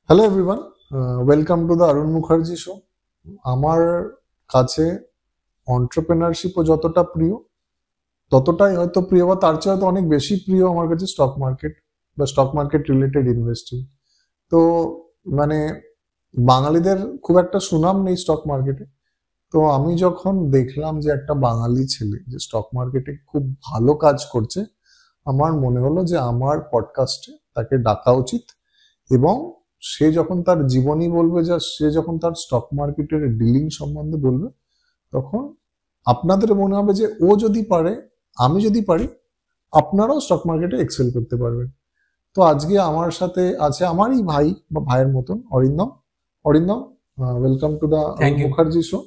Hello everyone, welcome to the Arun Mukherjee show. আমার কাছে অন্টারপ্রেনারশিপও যতটা প্রিয়, ততটাই হয়তো প্রিয় বা তার চেয়ে হয়তো অনেক বেশি প্রিয় আমার কাছে স্টক মার্কেট বা স্টক মার্কেট রিলেটেড ইনভেস্টিং। তো মানে বাঙালিদের খুব একটা সুনাম নেই স্টক মার্কেটে। তো আমি যখন দেখলাম যে একটা বাঙালি ছেলে যে স্টক মার্কেটে খুব ভালো কাজ করছে, আমার মনে হলো যে আমার পডকাস্টে তাকে ডাকা উচিত। এবং সে যখন তার জীবনী বলবে, যা সে যখন তার স্টক মার্কেটের ডিলিং সম্বন্ধে বলবে, তখন আপনাদের মনে হবে যে ও যদি পারে, আমি যদি পারি, আপনারাও স্টক মার্কেটে এক্সেল করতে পারবেন। তো আজকে আমার সাথে আছে আমারই ভাই বা ভাইয়ের মতন Arindam. Arindam, welcome to the Mukherjee show.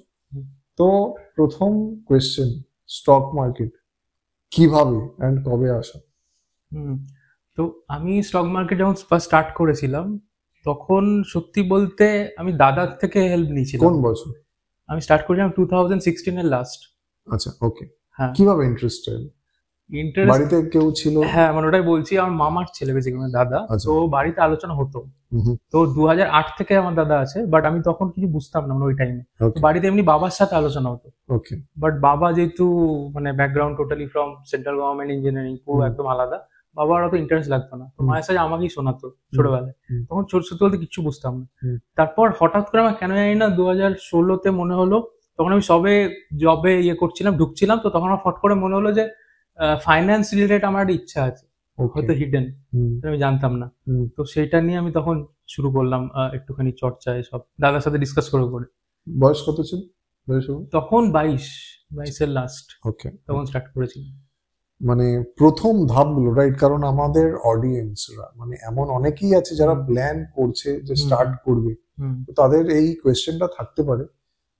তো প্রথম কোয়েশ্চেন, স্টক মার্কেট কিভাবে এন্ড কবে আসা? তো আমি স্টক মার্কেট যখন ফার্স্ট স্টার্ট করেছিলাম, তখন সত্যি বলতে আমি দাদার থেকে হেল্প নিয়েছিলাম। কোন বছর? আমি স্টার্ট করেছিলাম 2016 এর লাস্ট। আচ্ছা, ওকে। হ্যাঁ, কিভাবে ইন্টারেস্টেড? বাড়িতে কেউ ছিল? হ্যাঁ, মানে ওটাই বলছি, আমার মামার ছেলে বেসিক্যালি, মানে দাদা। তো বাড়িতে আলোচনা হতো। তো 2008 থেকে আমার দাদা আছে, বাট আমি তখন কিছু বুঝতাম না ওই টাইমে। বাড়িতে এমনি বাবার সাথে আলোচনা হতো। ওকে। বাট বাবা যেহেতু মানে background totally from central government engineering, পুরো একদম আলাদা, বাবার অত ইন্টারেস্ট লাগতো না। তো মায়ের সাথে আমাকেই শোনাতো ছোটবেলায়। তখন ছোট ছোট বলতে কিচ্ছু বুঝতাম না। তারপর হঠাৎ করে আমার কেন জানি না 2016-তে মনে হলো, তখন আমি সবে জবে করছিলাম, ঢুকছিলাম। তো তখন আমার ফট করে মনে হলো যে ফাইন্যান্স রিলেটেড আমার একটা ইচ্ছা আছে, হয়তো হিডেন, আমি জানতাম না। তো সেইটা নিয়ে আমি তখন শুরু করলাম একটুখানি চর্চা, সব দাদার সাথে ডিসকাস করে করে। বয়স কত ছিল তখন? 22-এর লাস্ট। ওকে, তখন স্টার্ট করেছিলাম। মানে প্রথম ধাপগুলো, রাইট? কারণ আমাদের অডিয়েন্সরা মানে এমন অনেকেই আছে যারা প্ল্যান করছে যে স্টার্ট করবে, তো তাদের এই কোয়েশ্চেনটা থাকতে পারে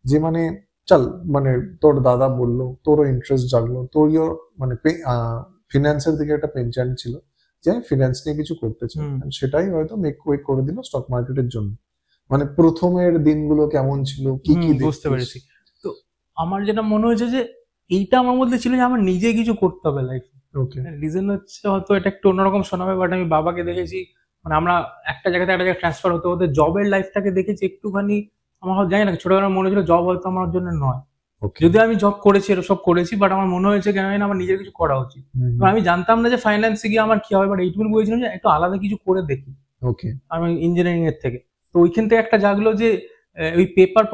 যে মানে চল, মানে তোর দাদা বললো, তোরও ইন্টারেস্ট জাগলো, তোরও মানে ফিনান্সের দিকে একটা পেনচান ছিল যে ফিনান্স নিয়ে কিছু করতে চাই, সেটাই হয়তো মেক ওয়ে করে দিল স্টক মার্কেটের জন্য। মানে প্রথমের দিনগুলো কেমন ছিল, কি কি বুঝতে পেরেছি। তো আমার যেটা মনে হয়েছে যে এইটা আমার মধ্যে ছিল যে আমার নিজে কিছু করতে হবে লাইফে। ওকে, রিজন হচ্ছে হয়তো এটা একটু অন্যরকম শোনাবে, বাট আমি বাবাকে দেখেছি, মানে আমরা একটা জায়গা থেকে একটা জায়গায় ট্রান্সফার হতে হতে জবের লাইফটাকে দেখেছি একটুখানি। আমার হয়তো জানি না, ছোটবেলায় মনে হয়েছিল জব হয়তো আমার জন্য নয়। যদিও আমি জব করেছি, এটা সব করেছি, বাট আমার মনে হয়েছে কেন জানি না আমার নিজের কিছু করা উচিত। আমি জানতাম না যে ফাইন্যান্সে গিয়ে আমার কি হবে, বাট এইটুকু বুঝেছিলাম যে একটু আলাদা কিছু করে দেখি। ওকে, আমি ইঞ্জিনিয়ারিং এর থেকে, তো ওইখান থেকে একটা জাগলো যে ওই পেপার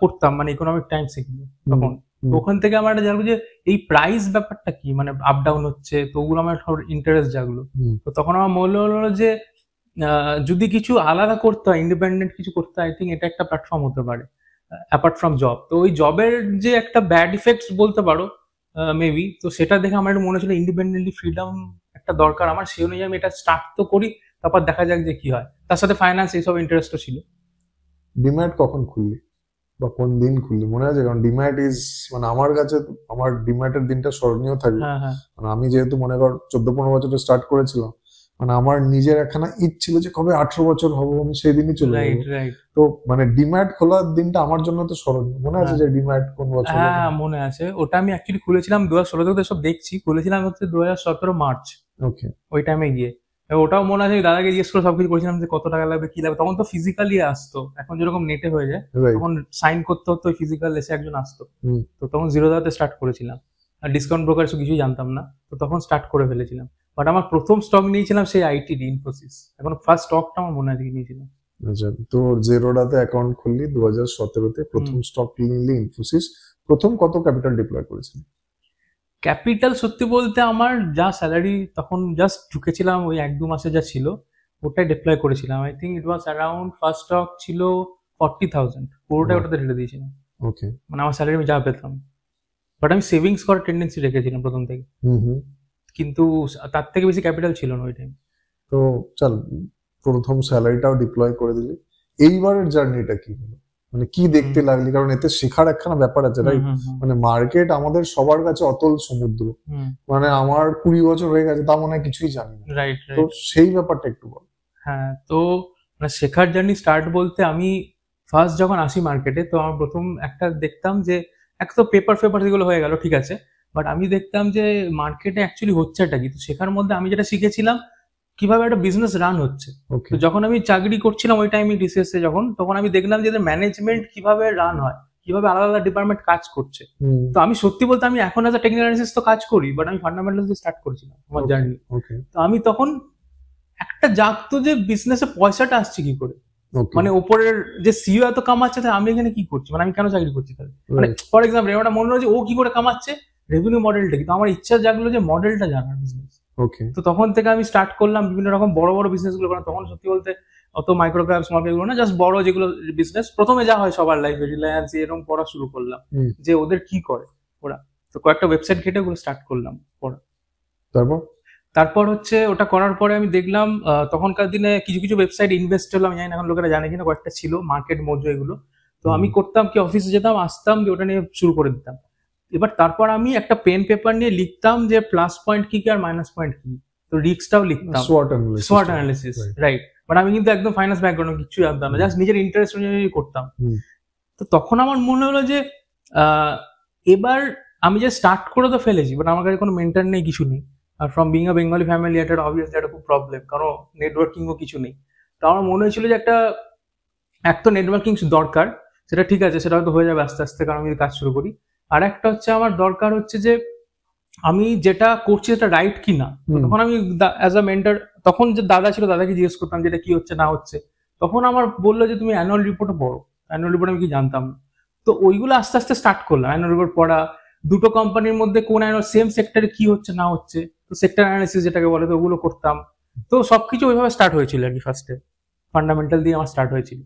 পড়তাম, মানে ইকোনমিক টাইমস এগুলো তখন। ওখান থেকে আমার একটা জাগলো যে এই প্রাইস ব্যাপারটা কি, মানে আপ ডাউন হচ্ছে, তো ওগুলো আমার ইন্টারেস্ট জাগলো। তো তখন আমার মনে হলো যে যদি কিছু আলাদা করতে হয়, ইন্ডিপেন্ডেন্ট কিছু করতে হয়, আই থিঙ্ক এটা একটা প্ল্যাটফর্ম হতে পারে অ্যাপার্ট ফ্রম জব। তো ওই জবের যে একটা ব্যাড ইফেক্টস বলতে পারো মেবি, তো সেটা দেখে আমার মনে হচ্ছিল ইন্ডিপেন্ডেন্টলি ফ্রিডম একটা দরকার আমার। সেই অনুযায়ী আমি এটা স্টার্ট তো করি, তারপর দেখা যাক যে কি হয়। তার সাথে ফাইন্যান্স এইসব ইন্টারেস্টও ছিল। ডিম্যাট কখন খুললি বা কোন দিন খুললি মনে আছে? কারণ ডিম্যাট ইজ মানে আমার কাছে, আমার ডিম্যাটের দিনটা স্মরণীয় থাকবে। মানে আমি যেহেতু মনে কর 14-15 বছরে স্টার্ট করেছিলাম, মানে আমার নিজের একখানা ইচ্ছা ছিল যে কবে 18 বছর হবো আমি সেই দিনই চলে যাবো। তো মানে ডিম্যাট খোলার দিনটা আমার জন্য তো স্মরণীয়। মনে আছে যে ডিম্যাট কোন বছর? হ্যাঁ, মনে আছে। ওটা আমি অ্যাকচুয়ালি খুলেছিলাম 2016 থেকে, সব দেখছি, খুলেছিলাম হচ্ছে 2017 মার্চ। ওকে, ওই টাইমে গিয়ে ওটাও মনে আছে, দাদাকে জিজ্ঞেস করে সবকিছু করেছিলাম যে কত টাকা লাগবে, কি লাগবে। তখন তো ফিজিক্যালি আসতো, এখন যেরকম নেটে হয়ে যায়, তখন সাইন করতে হতো, ফিজিক্যাল এসে একজন আসতো। তো তখন জিরোদাতে স্টার্ট করেছিলাম, আর ডিসকাউন্ট ব্রোকার কিছুই জানতাম না, তো তখন স্টার্ট করে ফেলেছিলাম। বাট আমার প্রথম স্টক নিয়েছিলাম সেই আইটিডি, ইনফোসিস। এখন ফার্স্ট স্টকটা আমার মনে আছে নিয়েছিলাম। আচ্ছা, তো জেরোডাতে অ্যাকাউন্ট খুললি 2017-তে, প্রথম স্টক নিলি ইনফোসিস। প্রথম কত ক্যাপিটাল ডিপ্লয় করেছিলি? ক্যাপিটাল সত্যি বলতে আমার যা স্যালারি তখন জাস্ট ঢুকেছিলাম, ওই 1-2 মাসে যা ছিল ওটাই ডিপ্লয় করেছিলাম। I think it was around, first stock ছিল 40,000, পুরোটাই ওটাতে ঢেলে দিয়েছিলাম। ওকে, মানে আমার স্যালারি আমি যা পেতাম। বাট আমি সেভিংস করার টেন্ডেন্সি রেখেছিলাম প্রথম থেকে, কিন্তু তার থেকে বেশি ক্যাপিটাল ছিল না ওই টাইম। তো চল, প্রথম স্যালারিটাও ডিপ্লয় করে দিলি। এইবারের জার্নিটা কি হলো, মানে কি দেখতে লাগলি? কারণ এতে শেখার একখানা ব্যাপার আছে, রাইট? মানে মার্কেট আমাদের সবার কাছে অতল সমুদ্র, মানে আমার 20 বছর হয়ে গেছে, তা মনে হয় কিছুই জানি না, রাইট? তো সেই ব্যাপারটা একটু বল। হ্যাঁ, তো মানে শেখার জার্নি স্টার্ট বলতে, আমি ফার্স্ট যখন আসি মার্কেটে, তো আমার প্রথম একটা দেখতাম যে এক তো পেপার যেগুলো হয়ে গেল, ঠিক আছে, বাট আমি দেখতাম যে মার্কেটে অ্যাকচুয়ালি হচ্ছেটা কি। তো শেখার মধ্যে আমি যেটা শিখেছিলাম কিভাবে একটা বিজনেস রান হচ্ছে। ওকে তো যখন আমি চাকরি করছিলাম ওই টাইমে টিসিএস এ যখন, তখন আমি দেখলাম যে ম্যানেজমেন্ট কিভাবে রান হয়, কিভাবে আলাদা আলাদা ডিপার্টমেন্ট কাজ করছে। তো আমি সত্যি বলতে আমি এখন অ্যাজ আ টেকনিক্যাল অ্যানালিস্ট তো কাজ করি, বাট আমি ফান্ডামেন্টাল দিয়ে স্টার্ট করেছিলাম আমার জার্নি। ওকে তো আমি তখন একটা জাগতো যে বিজনেসে পয়সাটা আসছে কি করে, ওকে মানে ওপরের যে সিইও এত কামাচ্ছে তাহলে আমি এখানে কি করছি, মানে আমি কেন চাকরি করছি তাহলে। মানে ফর এক্সাম্পল আমার মনে হয় যে ও কি করে কামাচ্ছে, রেভিনিউ মডেলটা কি। তো আমার ইচ্ছা জাগলো যে মডেলটা জানার বিজনেস। ওকে তো তখন থেকে আমি স্টার্ট করলাম বিভিন্ন রকম বড় বড় বিজনেস গুলো করা। তখন সত্যি বলতে অত মাইক্রো ক্যাপ স্মল ক্যাপ গুলো না, জাস্ট বড় যেগুলো বিজনেস প্রথমে যা হয় সবার লাইফে, রিলায়েন্স এরকম পড়া শুরু করলাম যে ওদের কি করে ওরা। তো কয়েকটা ওয়েবসাইট ঘেটে ওগুলো স্টার্ট করলাম পড়া। তারপর হচ্ছে ওটা করার পরে আমি দেখলাম তখনকার দিনে কিছু কিছু ওয়েবসাইট ইনভেস্ট হলো, আমি জানি না এখন লোকেরা জানে কিনা, কয়েকটা ছিল মার্কেট মোজো এগুলো। তো আমি করতাম কি অফিসে যেতাম আসতাম দিয়ে ওটা নিয়ে শুরু করে দিতাম। এবার তারপর আমি একটা পেন পেপার নিয়ে লিখতাম যে প্লাস পয়েন্ট কি কি আর মাইনাস পয়েন্ট কি। তো রিস্কটাও লিখতাম, SWOT অ্যানালিসিস, রাইট। বাট আমি কিন্তু একদম ফাইন্যান্স ব্যাকগ্রাউন্ড কিছু জানতাম না, জাস্ট নিজের ইন্টারেস্ট অনুযায়ী করতাম। তো তখন আমার মনে হলো যে এবার আমি যে স্টার্ট করে তো ফেলেছি, বাট আমার কাছে কোনো মেন্টর নেই, কিছু নেই। Are from being a Bengali family এটা অবভিয়াসলি একটা খুব প্রবলেম, কারণ নেটওয়ার্কিংও কিছু নেই। তো আমার মনে হয়েছিল যে এক তো নেটওয়ার্কিং দরকার, সেটা ঠিক আছে, সেটা হয়তো হয়ে যাবে আস্তে আস্তে কারণ আমি কাজ শুরু করি। আর একটা হচ্ছে আমার দরকার হচ্ছে যে আমি যেটা করছি সেটা রাইট কি না। তখন আমি অ্যাজ আ মেন্টর, তখন যে দাদা ছিল দাদাকে জিজ্ঞেস করতাম যেটা কি হচ্ছে না হচ্ছে। তখন আমার বললো যে তুমি অ্যানুয়াল রিপোর্টও পড়ো। অ্যানুয়াল রিপোর্ট আমি কি জানতাম না। তো ওইগুলো আস্তে আস্তে স্টার্ট করলাম, অ্যানুয়াল রিপোর্ট পড়া, দুটো কোম্পানির মধ্যে কোন সেম সেক্টরে কি হচ্ছে না হচ্ছে, তো সেক্টর অ্যানালিসিস যেটাকে বলে, তো ওগুলো করতাম। তো সবকিছু ওইভাবে স্টার্ট হয়েছিল আর কি। ফার্স্টে ফান্ডামেন্টাল দিয়ে আমার স্টার্ট হয়েছিল।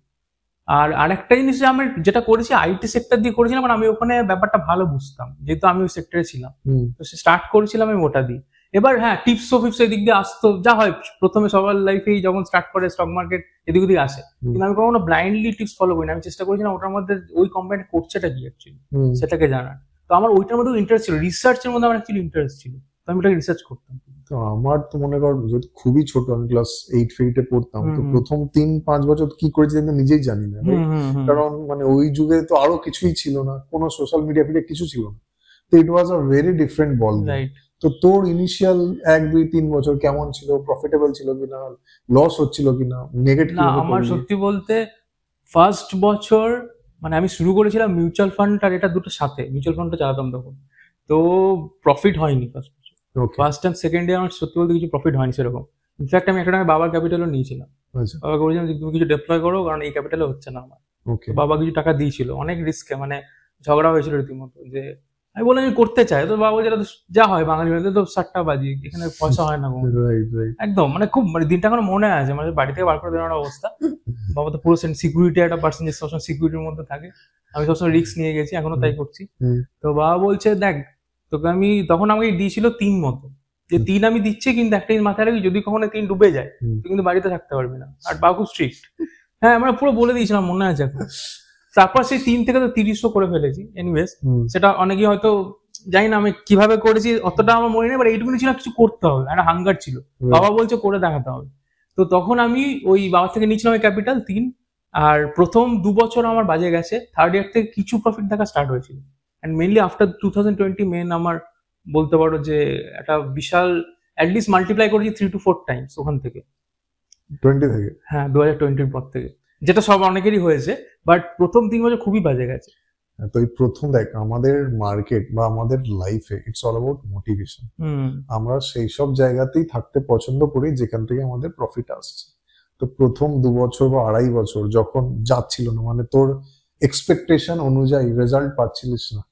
আর আরেকটা জিনিস যে আমি যেটা করেছি আইটি সেক্টর দিয়ে করেছিলাম, মানে আমি ওখানে ব্যাপারটা ভালো বুঝতাম যেহেতু আমি ওই সেক্টরে ছিলাম। তো স্টার্ট করেছিলাম আমি ওটা দিয়ে। এবার হ্যাঁ টিপস ও ফিপস এদিক দিয়ে আসতো, যা হয় প্রথমে সবার লাইফেই যখন স্টার্ট করে স্টক মার্কেট এদিক ওদিক আসে, কিন্তু আমি কখনো ব্লাইন্ডলি টিপস ফলো করি না। আমি চেষ্টা করেছিলাম ওটার মধ্যে ওই কোম্পানি করছেটা কি অ্যাকচুয়ালি সেটাকে জানার। তো আমার ওইটার মধ্যে ইন্টারেস্ট ছিল, রিসার্চের মধ্যে আমার অ্যাকচুয়ালি ইন্টারেস্ট ছিল, তো আমি ওটাকে রিসার্চ করতাম। তো আমার তো মনে কর খুবই ছোট, আমি ক্লাস 8 পড়তাম, তো প্রথম 3-5 বছর কি করেছি আমি নিজেই জানি না, কারণ মানে ওই যুগে তো আরো কিছুই ছিল না, কোনো সোশ্যাল মিডিয়া ফিডিয়া কিছু ছিল না। তো ইট ওয়াজ আ ভেরি ডিফারেন্ট বল। তো তোর ইনিশিয়াল 1-2-3 বছর কেমন ছিল? প্রফিটেবল ছিল কিনা, লস হচ্ছিল কিনা, নেগেটিভ? না আমার সত্যি বলতে ফার্স্ট বছর মানে আমি শুরু করেছিলাম মিউচুয়াল ফান্ড আর এটা দুটো সাথে, মিউচুয়াল ফান্ডটা চালাতাম তখন, তো প্রফিট হয়নি ফার্স্ট বছর। ফার্স্ট টাইম সেকেন্ড ইয়ার আমার সত্যি বলতে কিছু প্রফিট হয়নি সেরকম। ইনফ্যাক্ট আমি একটা টাইমে বাবার ক্যাপিটালও নিয়েছিলাম। বাবাকে বলেছিলাম যে তুমি কিছু ডিপ্লয় করো, কারণ এই ক্যাপিটালে হচ্ছে না আমার। বাবা কিছু টাকা দিয়েছিল, অনেক রিস্কে, মানে ঝগড়া হয়েছিল রীতিমতো, যে আমি বললাম আমি করতে চাই, তো বাবা যেটা যা হয় বাঙালি বাড়িতে তো 60টা বাজি, এখানে পয়সা হয় না একদম, মানে খুব মানে দিনটা এখনো মনে আছে, মানে বাড়ি থেকে বার করে দেওয়ার অবস্থা। বাবা তো পুরো সিকিউরিটি একটা পার্সেন্ট সবসময় সিকিউরিটির মধ্যে থাকে, আমি সবসময় রিস্ক নিয়ে গেছি, এখনো তাই করছি। তো বাবা বলছে দেখ তোকে আমি, তখন আমাকে দিয়েছিল 3 মতো, যে 3 আমি দিচ্ছি, কিন্তু একটা জিনিস মাথায় রাখি যদি কখনো 3 ডুবে যায় তুই কিন্তু বাড়িতে থাকতে পারবি না। আর বাবা খুব স্ট্রিক্ট, হ্যাঁ আমরা পুরো বলে দিয়েছিলাম, মনে আছে এখন। তারপর সেই 3 থেকে তো 30ও করে ফেলেছি। এনিওয়েজ সেটা অনেকেই হয়তো জানি না আমি কিভাবে করেছি অতটা আমার মনে নেই, বাট এইটুকুনি ছিল কিছু করতে হবে, একটা হাঙ্গার ছিল, বাবা বলছে করে দেখাতে হবে। তো তখন আমি ওই বাবা থেকে নিয়েছিলাম ওই ক্যাপিটাল 3, আর প্রথম 2 বছর আমার বাজে গেছে, থার্ড ইয়ার থেকে কিছু প্রফিট দেখা স্টার্ট হয়েছিল। অ্যান্ড মেনলি আফটার 2020 মেন আমার বলতে পারো যে একটা বিশাল অ্যাটলিস্ট মাল্টিপ্লাই করেছি 3 to 4 টাইমস ওখান থেকে, 20 থেকে। হ্যাঁ 2020 পর থেকে, যেটা সব অনেকেরই হয়েছে, বাট প্রথম 3 বছর খুবই বাজে গেছে। তো এই প্রথম দেখ আমাদের মার্কেট বা আমাদের লাইফে ইটস অল অ্যাবাউট মোটিভেশন। আমরা সেই সব জায়গাতেই থাকতে পছন্দ করি যেখান থেকে আমাদের প্রফিট আসছে। তো প্রথম 2 বছর বা 2.5 বছর যখন যাচ্ছিল না, মানে তোর এক্সপেকটেশন অনুযায়ী রেজাল্ট পাচ্ছিলিস না,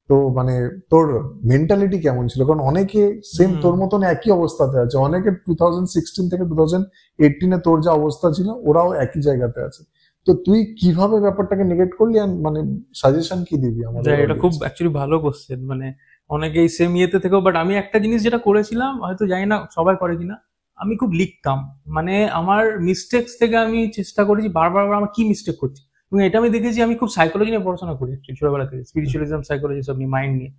তো মানে তোর মেন্টালিটি কেমন ছিল? কারণ অনেকে সেম তোর মতন একই অবস্থাতে আছে, অনেকে 2016 থেকে 2018 তোর যা অবস্থা ছিল ওরাও একই জায়গাতে আছে। তো তুই কিভাবে ব্যাপারটাকে নেগেট করলি, মানে সাজেশন কি দিবি আমাদের? এটা খুব অ্যাকচুয়ালি ভালো কোশ্চেন, মানে অনেকেই সেম ইয়েতে থেকেও, বাট আমি একটা জিনিস যেটা করেছিলাম, হয়তো জানি না সবাই করে কিনা, আমি খুব লিখতাম, মানে আমার মিস্টেক্স থেকে আমি চেষ্টা করেছি বারবার আমার কি মিস্টেক করছি। এবং এটা আমি দেখেছি, আমি খুব সাইকোলজি নিয়ে পড়াশোনা করি ছোটবেলা থেকে, স্পিরিচুয়ালিজম, সাইকোলজি সব নিয়ে, মাইন্ড নিয়ে।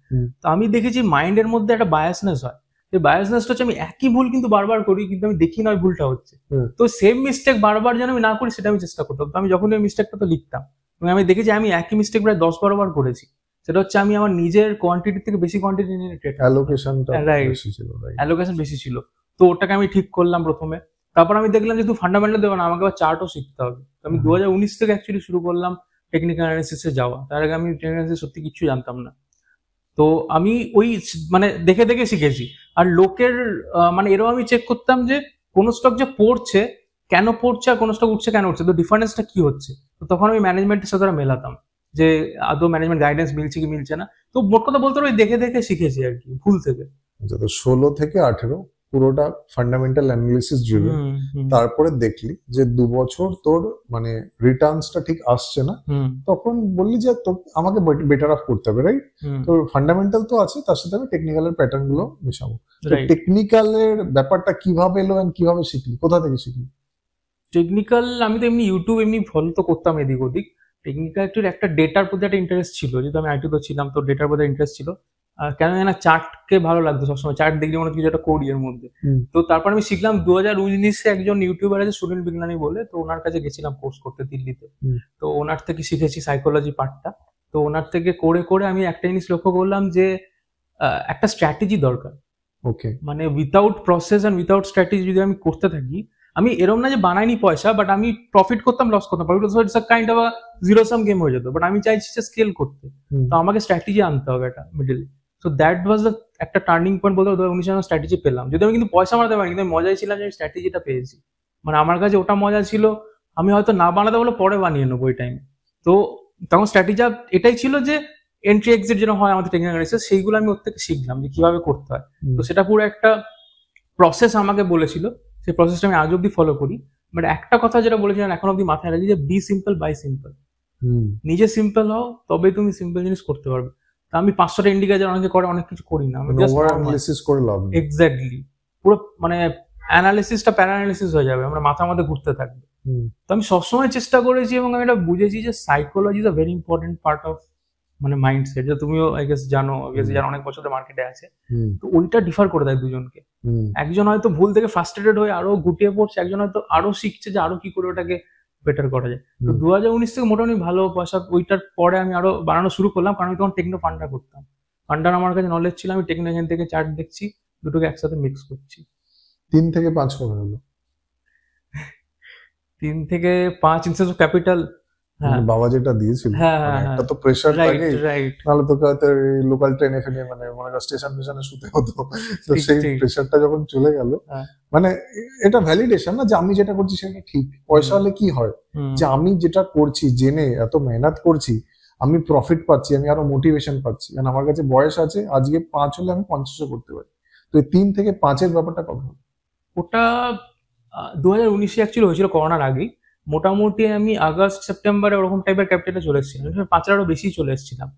তো আমি দেখেছি মাইন্ডের মধ্যে একটা বায়াসনেস হয়, এই বায়াসনেসটা হচ্ছে আমি একই ভুল কিন্তু বারবার করি, কিন্তু আমি দেখি না ওই ভুলটা হচ্ছে। তো সেম মিস্টেক বারবার যেন আমি না করি সেটা আমি চেষ্টা করতাম। তো আমি যখন ওই মিস্টেকটা তো লিখতাম, এবং আমি দেখেছি আমি একই মিস্টেক প্রায় 10-12 বার করেছি, সেটা হচ্ছে আমি আমার নিজের কোয়ান্টিটি থেকে বেশি কোয়ান্টিটি নিয়ে ট্রেড, অ্যালোকেশনটা Right. বেশি ছিল, রাইট? অ্যালোকেশন বেশি ছিল। তো ওটাকে আমি ঠিক করলাম প্রথমে। তারপর আমি দেখলাম যে তুই ফান্ডামেন্টাল দেবো না, আমাকে আবার চার্টও শিখতে হবে। তো আমি 2019 থেকে অ্যাকচুয়ালি শুরু করলাম টেকনিক্যাল অ্যানালিসিসে যাওয়া। তার আগে আমি টেকনিক্যাল অ্যানালিসিস সত্যি কিছু জানতাম না। তো আমি ওই মানে দেখে দেখে শিখেছি। আর লোকের মানে এরও আমি চেক করতাম যে কোন স্টক যে পড়ছে কেন পড়ছে, আর কোন স্টক উঠছে কেন উঠছে, তো ডিফারেন্সটা কি হচ্ছে। তো তখন আমি ম্যানেজমেন্টের সাথে ওরা মেলাতাম যে আদৌ ম্যানেজমেন্ট গাইডেন্স মিলছে কি মিলছে না। তো মোট কথা বলতে ওই দেখে দেখে শিখেছি আর কি, ভুল থেকে। আচ্ছা, তো 16 থেকে 18 পুরোটা ফান্ডামেন্টাল অ্যানালিসিস ড্রিভেন। তারপরে দেখলি যে 2 বছর তোর মানে রিটার্নসটা ঠিক আসছে না, তখন বললি যে তো আমাকে বেটার অফ করতে হবে, রাইট? তো ফান্ডামেন্টাল তো আছে, তার সাথে আমি টেকনিক্যালের প্যাটার্ন গুলো মেশাবো। টেকনিক্যালের ব্যাপারটা কিভাবে এলো এন্ড কিভাবে শিখলি, কোথা থেকে শিখলি? টেকনিক্যাল আমি তো এমনি ইউটিউব এমনি ফলো তো করতাম এদিক ওদিক। টেকনিক্যাল একটু একটা ডেটার প্রতি একটা ইন্টারেস্ট ছিল, যেহেতু আমি আইটি তো ছিলাম, তো ডেটার প্রতি ইন্টারেস্ট ছিল। কেন জানা চার্টকে ভালো লাগতো সবসময়, চার্ট দেখলে মনে হচ্ছে কিছু একটা করি এর মধ্যে। তো তারপর আমি শিখলাম 2019-এ একজন ইউটিউবার আছে সুনীল বিগনানি বলে, তো ওনার কাছে গেছিলাম কোর্স করতে দিল্লিতে। তো ওনার থেকে শিখেছি সাইকোলজি পার্টটা। তো ওনার থেকে করে করে আমি একটা জিনিস লক্ষ্য করলাম যে একটা স্ট্র্যাটেজি দরকার। ওকে, মানে without process and without strategy যদি আমি করতে থাকি, আমি এরকম না যে বানাইনি পয়সা, বাট আমি প্রফিট করতাম, লস করতাম, it's a kind of a zero sum game হয়ে যেত। বাট আমি চাইছি যে স্কেল করতে, তো আমাকে স্ট্র্যাটেজি আনতে হবে একটা middle. So that was the একটা টার্নিং পয়েন্ট বলতে 2019 আমি স্ট্র্যাটেজি পেলাম। যদি আমি কিন্তু পয়সা বানাতে পারি, কিন্তু মজাই ছিল যে আমি স্ট্র্যাটেজিটা পেয়েছি। মানে আমার কাছে ওটা মজা ছিল, আমি হয়তো না বানাতে বলে পরে বানিয়ে নেবো ওই টাইমে। তো তখন স্ট্র্যাটেজি এটাই ছিল যে এন্ট্রি এক্সিট যেন হয় আমাদের টেকনিক্যাল অ্যানালিসিস, সেইগুলো আমি ওর থেকে শিখলাম যে কিভাবে করতে হয়। তো সেটা পুরো একটা প্রসেস আমাকে বলেছিল, সেই প্রসেসটা আমি আজ অব্দি ফলো করি। বাট একটা কথা যেটা বলেছিলেন এখন অব্দি মাথায় রাখি, যে বি সিম্পল বাই সিম্পল। নিজে সিম্পল হও, তবে তুমি সিম্পল জিনিস করতে পারবে। তা আমি 500টা ইন্ডিকেটর অনেকে করে, অনেক কিছু করি না, আমি জাস্ট অ্যানালিসিস করে লাভ নেই। এক্স্যাক্টলি, পুরো মানে অ্যানালিসিসটা প্যারাঅ্যানালিসিস হয়ে যাবে, আমরা মাথার মধ্যে ঘুরতে থাকবে। তো আমি সবসময় চেষ্টা করেছি এবং আমি এটা বুঝেছি যে psychology is a very important part of মানে মাইন্ডসেট, যে তুমিও আই গেস জানো, অবভিয়াসলি যারা অনেক বছর মার্কেটে আছে। তো ওইটা ডিফার করে দেয় দুজনকে। একজন হয়তো ভুল থেকে ফ্রাস্ট্রেটেড হয়ে আরো গুটিয়ে পড়ছে, একজন হয়তো আরো শিখছে যে আরো কি করে ওটাকে বেটার করা যায়। তো 2019 থেকে মোটামুটি ভালো পয়সা, ওইটার পরে আমি আরো বানানো শুরু করলাম, কারণ আমি তখন টেকনো ফান্ডা করতাম। ফান্ডার আমার কাছে নলেজ ছিল, আমি টেকনো এখান থেকে চার্ট দেখছি, দুটোকে একসাথে মিক্স করছি। 3 থেকে 5 কবে হলো? 3 থেকে 5 ইনসেন্স অফ ক্যাপিটাল। মানে বাবা যেটা দিয়েছিল, একটা তো প্রেসার থাকে, নাহলে তো লোকাল ট্রেনে ফেলে মানে মনে কর স্টেশন স্টেশনে শুতে হতো। তো সেই প্রেসারটা যখন চলে গেল, মানে এটা ভ্যালিডেশন না যে আমি যেটা করছি সেটা ঠিক। পয়সা হলে কি হয়, যে আমি যেটা করছি জেনে এত মেহনত করছি, আমি প্রফিট পাচ্ছি, আমি আরো মোটিভেশন পাচ্ছি, কারণ আমার কাছে বয়স আছে, আজকে 5 হলে আমি 50 করতে পারি। তো 3 থেকে 5-এর ব্যাপারটা কবে হলো? ওটা 2019 অ্যাকচুয়ালি হয়েছিল, করোনার আগেই। মোটামুটি আমি আগস্ট সেপ্টেম্বরে ওরকম টাইপের ক্যাপিটালে চলে এসেছিলাম, 5-এর আরো বেশি চলে এসেছিলাম।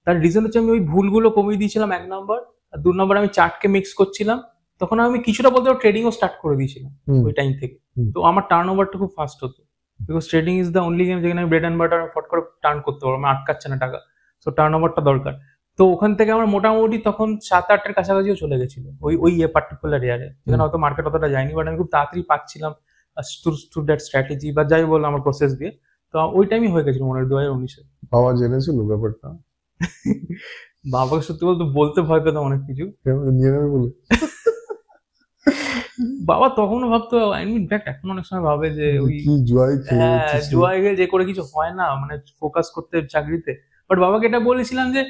তার রিজন হচ্ছে আমি ওই ভুলগুলো কমিয়ে দিয়েছিলাম 1 নম্বর, আর 2 নম্বর আমি চার্টকে মিক্স করছিলাম। তখন আমি কিছুটা বলতে ট্রেডিংও স্টার্ট করে দিয়েছিলাম ওই টাইম থেকে। তো আমার টার্ন ওভারটা খুব ফাস্ট হতো, because trading is the only game যেখানে আমি ব্রেড অ্যান্ড বাটার ফট করে টার্ন করতে পারবো, আমার আটকাচ্ছে না টাকা। সো টার্ন ওভারটা দরকার। তো ওখান থেকে আমার মোটামুটি তখন 7-8-এর কাছাকাছিও চলে গেছিল ওই পার্টিকুলার ইয়ারে, যেখানে হয়তো মার্কেট অতটা যায়নি, বাট আমি খুব তাড়াতাড়ি পাচ্ছিলাম টু দ্যাট স্ট্র্যাটেজি বা যাই বললাম আমার প্রসেস দিয়ে। তো ওই টাইমই হয়ে গেছিল মনে হয় 2019-এ। বাবা জেনেছিল ব্যাপারটা? বাবাকে সত্যি বলতে ভয় পেতাম অনেক কিছু, নিয়ে নেবে বলে। বাবা তখনও ভাবতো, ইনফ্যাক্ট এখন অনেক সময় ভাবে যে ওই জুয়ায় গিয়ে যে করে কিছু হয় না, মানে ফোকাস করতে চাকরিতে। বাট বাবাকে এটা বলেছিলাম যে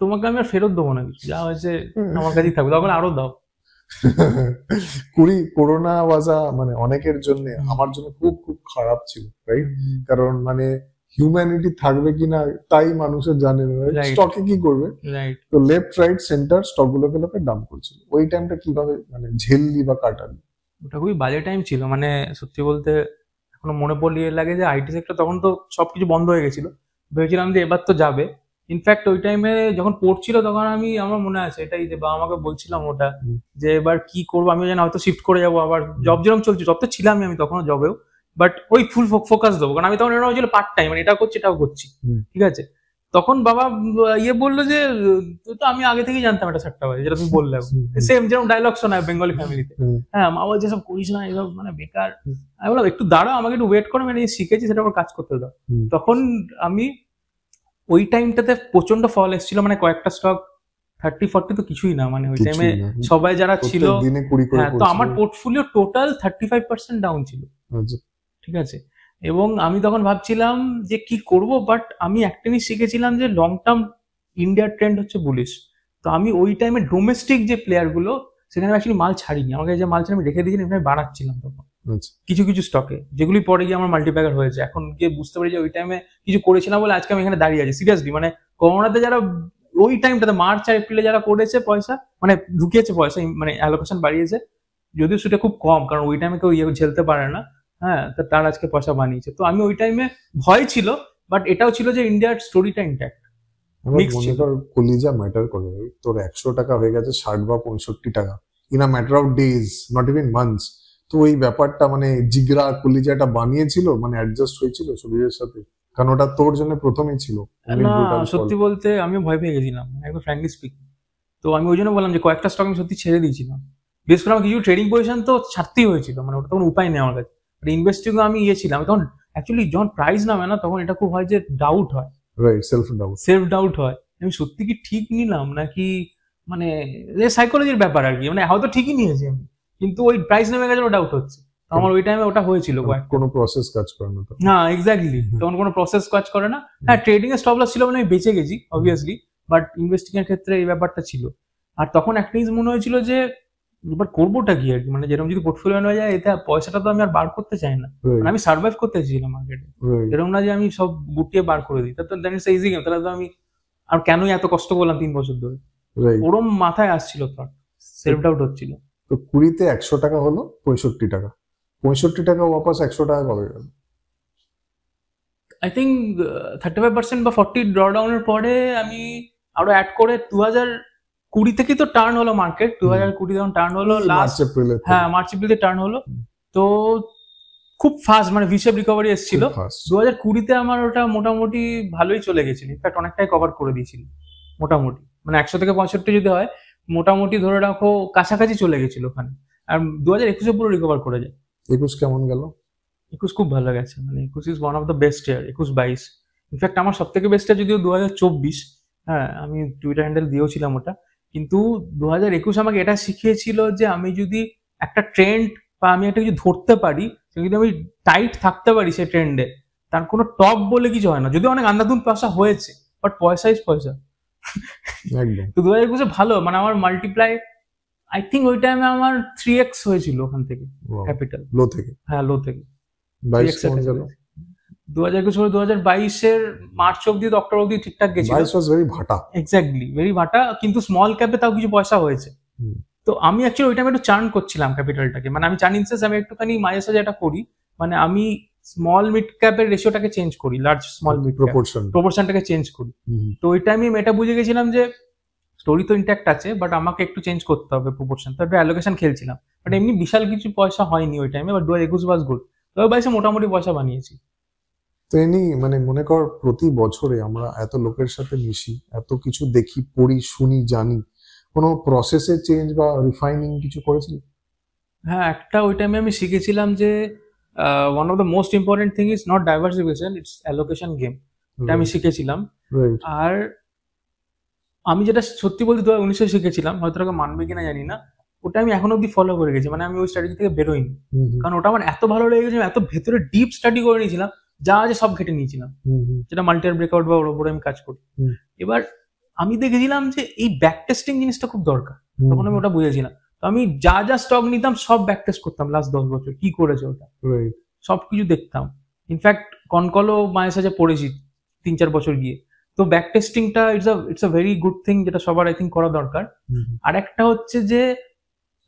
তোমাকে আমি আর ফেরত দেবো না, কিছু যা হয়েছে আমার কাছেই থাকবে, তখন আরো দাও। করোনা ওয়াজা মানে অনেকের জন্য, আমার জন্য খুব খুব খারাপ ছিল, রাইট? কারণ মানে হিউম্যানিটি থাকবে কিনা তাই মানুষের জানে না, স্টকে কি করবে। তো লেফট রাইট সেন্টার স্টক গুলোকে লোকে ডাম্প করছিল। ওই টাইমটা কিভাবে মানে ঝেললি বা কাটালি? ওটা খুবই বাজে টাইম ছিল, মানে সত্যি বলতে এখনো মনে পড়লে লাগে যে আইটি সেক্টর তখন তো সবকিছু বন্ধ হয়ে গেছিল, ভেবেছিলাম যে এবার তো যাবে। ইনফ্যাক্ট ওই টাইমে যখন পড়ছিল তখন আমি, আমার মনে আছে এটাই যে বাবা আমাকে বলছিলাম ওটা, যে এবার কি করবো, আমি জানি হয়তো শিফট করে যাবো আবার, জব যেরকম চলছে, জব তো ছিলাম আমি তখনও জবেও, বাট ওই ফুল ফোকাস দেবো, কারণ আমি তখন এটা হয়েছিল পার্ট টাইম, মানে এটা করছি এটাও করছি, ঠিক আছে। তখন বাবা বললো যে তো আমি আগে থেকেই জানতাম এটা সাতটা বাজে, যেটা তুমি বললে, সেম যেরকম ডায়লগ শোনায় বেঙ্গলি ফ্যামিলিতে, হ্যাঁ মা বলছে সব করিস না এসব, মানে বেকার। আমি বললাম একটু দাঁড়াও, আমাকে একটু ওয়েট করো, মানে শিখেছি সেটা আমার কাজ করতে দাও। তখন আমি ওই টাইমটাতে প্রচন্ড ফল এসেছিল, মানে কয়েকটা স্টক 30-40 তো কিছুই না, মানে ওই টাইমে কিছুই না। সবাই যারা ছিল, প্রত্যেক দিনে 20 করে হ্যাঁ, তো আমার পোর্টফোলিও টোটাল 35% ডাউন ছিল, আচ্ছা, ঠিক আছে। এবং আমি তখন ভাবছিলাম যে কি করব, বাট আমি একটা জিনিস শিখেছিলাম যে লং টার্ম ইন্ডিয়ার ট্রেন্ড হচ্ছে বুলিশ। তো আমি ওই টাইমে ডোমেস্টিক যে প্লেয়ার গুলো সেখানে অ্যাকচুয়ালি মাল ছাড়িনি, আমাকে যে মাল ছিল আমি রেখে দিয়েছিলাম, আমি বাড়াচ্ছিলাম তখন আচ্ছা, কিছু কিছু স্টকে, যেগুলি পরে গিয়ে আমার মাল্টিপ্যাকার হয়েছে। এখন গিয়ে বুঝতে পারি যে ওই টাইমে কিছু করেছিলাম বলে আজকে আমি এখানে দাঁড়িয়ে আছি। সিরিয়াসলি, মানে করোনাতে যারা ওই টাইমটাতে মার্চ আর এপ্রিলে যারা করেছে পয়সা, মানে ঢুকিয়েছে পয়সা, মানে অ্যালোকেশন বাড়িয়েছে, যদিও সেটা খুব কম, কারণ ওই টাইমে কেউ ঝেলতে পারে না, হ্যাঁ, তো তার আজকে পয়সা বানিয়েছে। তো আমি ওই টাইমে ভয় ছিল, বাট এটাও ছিল যে ইন্ডিয়ার স্টোরিটা ইন্ট্যাক্ট। আমার Mixed মনে ছিল। কর কলিজা ম্যাটার করে ভাই। তোর 100 টাকা হয়ে গেছে 60 বা 65 টাকা in a matter of days, not even months. তো ওই ব্যাপারটা মানে জিগরা কলিজাটা বানিয়েছিল, মানে অ্যাডজাস্ট হয়েছিল শরীরের সাথে, কারণ ওটা তোর জন্য প্রথমেই ছিল অনেক না, ব্রুটাল ফল। সত্যি বলতে আমিও ভয় পেয়ে গেছিলাম, একদম ফ্র্যাঙ্কলি স্পিকিং। তো আমি ওই জন্য বললাম যে কয়েকটা স্টক আমি সত্যি ছেড়ে দিয়েছিলাম। বিশেষ করে আমার কিছু ট্রেডিং পজিশন তো ছাড়তেই হয়েছিল, মানে ওটা তখন উপায় নেই আমার কাছে। ইনভেস্টিং আমি ছিলাম তখন, অ্যাকচুয়ালি যখন প্রাইস নামে না তখন এটা খুব হয় যে ডাউট হয়, right, self doubt. Self doubt হয়, আমি সত্যি কি ঠিক নিলাম নাকি, মানে সাইকোলজির ব্যাপার আর কি, মানে হয়তো ঠিকই নিয়েছি আমি, কিন্তু ওই প্রাইস নেমে গেছে ডাউট হচ্ছে। তো আমার ওই টাইমে ওটা হয়েছিল কয়েকটা। কোনো প্রসেস কাজ করে না তো। না, এক্স্যাক্টলি, তখন কোনো প্রসেস কাজ করে না। হ্যাঁ, ট্রেডিং এর স্টপ লস ছিল মানে আমি বেঁচে গেছি অবভিয়াসলি, বাট ইনভেস্টিং এর ক্ষেত্রে এই ব্যাপারটা ছিল। আর তখন একটা জিনিস মনে হয়েছিল যে এবার করবোটা কি আর কি, মানে যেরকম যদি পোর্টফোলিও হয়ে যায় এটা পয়সাটা তো আমি আর বার করতে চাই না, মানে আমি সার্ভাইভ করতে চাইছিলাম মার্কেটে, এরকম না যে আমি সব গুটিয়ে বার করে দিই, তাহলে দ্যাট ইজ ইজি গেম, তাহলে তো আমি আর কেনই এত কষ্ট করলাম 3 বছর ধরে, ওরম মাথায় আসছিল, থট সেলফ ডাউট হচ্ছিল। তো 20-তে 100 টাকা হলো 65 টাকা, 65 টাকা ওয়াপাস 100 টাকা কবে গেল? আই থিঙ্ক 35% বা 40 ড্রডাউনের পরে আমি আরো অ্যাড করে 2020 থেকে তো টার্ন হলো মার্কেট, 2020 যখন টার্ন হলো লাস্ট, হ্যাঁ মার্চ এপ্রিলে টার্ন হলো। তো খুব ফাস্ট, মানে ভিশেপ রিকভারি এসেছিল 2020-তে, আমার ওটা মোটামুটি ভালোই চলে গেছিল, ইনফ্যাক্ট অনেকটাই কভার করে দিয়েছিল মোটামুটি, মানে 100 থেকে 65 যদি হয় মোটামুটি ধরে রাখো কাছাকাছি চলে গেছিল ওখানে। আর 2021-এ পুরো রিকভার করে যায়। 21 কেমন গেল? 21 খুব ভালো গেছে, মানে 21 is one of the best year, 21-22। In fact আমার সব থেকে বেস্ট ইয়ার যদিও 2024, হ্যাঁ আমি টুইটার হ্যান্ডেল দিয়েছিলাম ওটা, কিন্তু 2021 আমাকে এটা শিখিয়েছিল যে আমি যদি একটা ট্রেন্ড বা আমি একটা কিছু ধরতে পারি, যদি আমি টাইট থাকতে পারি সেই ট্রেন্ডে, তার কোনো টপ বলে কিছু হয় না, যদিও অনেক আন্ধাধুন পয়সা হয়েছে, বাট পয়সা ইজ পয়সা। একদম। তো 2021-এ ভালো, মানে আমার মাল্টিপ্লাই আই থিঙ্ক ওই টাইমে আমার 3x হয়েছিল ওখান থেকে ক্যাপিটাল, লো থেকে। হ্যাঁ লো থেকে 22 কেমন গেল? 2021 করে 2022-এর মার্চ অব্দি তো অক্টোবর অব্দি ঠিকঠাক গেছিল। 22 ওয়াজ ভেরি ভাটা। এক্স্যাক্টলি, ভেরি ভাটা, কিন্তু স্মল ক্যাপে তাও কিছু পয়সা হয়েছে। তো আমি অ্যাকচুয়ালি ওই টাইমে একটু চার্ন করছিলাম ক্যাপিটালটাকে, মানে আমি চার্ন ইনসেন্স আমি একটুখানি মাঝে সাঝে এটা করি, মানে আমি স্মল মিড ক্যাপের রেশিওটাকে চেঞ্জ করি, লার্জ স্মল মিড প্রপোর্শনটাকে চেঞ্জ করি। তো ওই টাইমে আমি এটা বুঝে গেছিলাম যে স্টোরি তো ইন্ট্যাক্ট আছে, বাট আমাকে একটু চেঞ্জ করতে হবে প্রপোর্শন, তো একটা অ্যালোকেশন খেলছিলাম, বাট এমনি বিশাল কিছু পয়সা হয়নি ওই টাইমে, বাট 2021 ওয়াজ গুড, 2022-এ মোটামুটি পয়সা বানিয়েছি। তো এমনি মানে মনে কর প্রতি বছরে আমরা এত লোকের সাথে মিশি, এত কিছু দেখি, পড়ি, শুনি, জানি, কোনো প্রসেসে চেঞ্জ বা রিফাইনিং কিছু করেছিল? হ্যাঁ, একটা ওই টাইমে আমি শিখেছিলাম যে one of the most important thing is not diversification, it's allocation game, এটা আমি শিখেছিলাম। আর আমি যেটা সত্যি বলতে 2019-এ শিখেছিলাম, হয়তো ওকে মানবে কিনা জানি না, ওটা আমি এখন অব্দি ফলো করে গেছি, মানে আমি ওই স্ট্র্যাটেজি থেকে বেরোইনি, কারণ ওটা আমার এত ভালো লেগে গেছে, এত ভেতরে ডিপ স্টাডি করে নিয়েছিলাম, যা আছে সব ঘেটে নিয়েছিলাম, যেটা মাল্টিয়ার ব্রেকআউট বা ওর উপরে আমি কাজ করি। এবার আমি দেখেছিলাম যে এই ব্যাক টেস্টিং জিনিসটা খুব দরকার, তখন আমি ওটা বুঝেছিলাম। তো আমি যা যা স্টক নিতাম সব ব্যাক টেস্ট করতাম, লাস্ট 10 বছর কি করেছে ওটা, সবকিছু দেখতাম। ইনফ্যাক্ট কনকলও মায়ের সাথে পড়েছি 3-4 বছর গিয়ে। তো ব্যাক টেস্টিংটা it's a very good thing, যেটা সবার আই থিঙ্ক করা দরকার। আর একটা হচ্ছে যে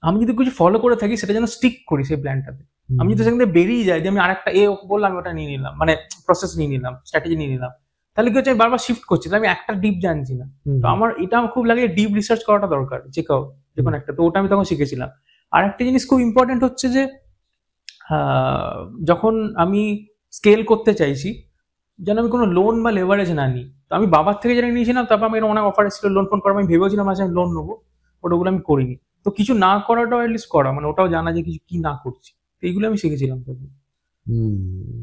আমি যদি কিছু ফলো করে থাকি সেটা যেন স্টিক করি সেই প্ল্যানটাতে। আমি যদি সেখান থেকে বেরিয়ে যাই যে আমি আরেকটা বললাম, আমি ওটা নিয়ে নিলাম, মানে প্রসেস নিয়ে নিলাম, স্ট্র্যাটেজি নিয়ে নিলাম, তাহলে কি হচ্ছে আমি বারবার শিফট করছি, আমি একটা ডিপ জানছি না। তো আমার এটা খুব লাগে ডিপ রিসার্চ করাটা দরকার, যে কোনো একটা। তো ওটা আমি তখন শিখেছিলাম। আর একটা জিনিস খুব ইম্পর্টেন্ট হচ্ছে যে যখন আমি স্কেল করতে চাইছি, যেন আমি কোনো লোন বা লেভারেজ না নিই। তো আমি বাবার থেকে যেটা নিয়েছিলাম, তারপর আমি অনেক অফার এসেছিল লোন ফোন করা, আমি ভেবেছিলাম আচ্ছা আমি লোন নেবো, ওটাগুলো আমি করিনি। তো কিছু না করাটাও অ্যাটলিস্ট করা, মানে ওটাও জানা যে কিছু কি না করছি, এইগুলো আমি শিখেছিলাম তখন।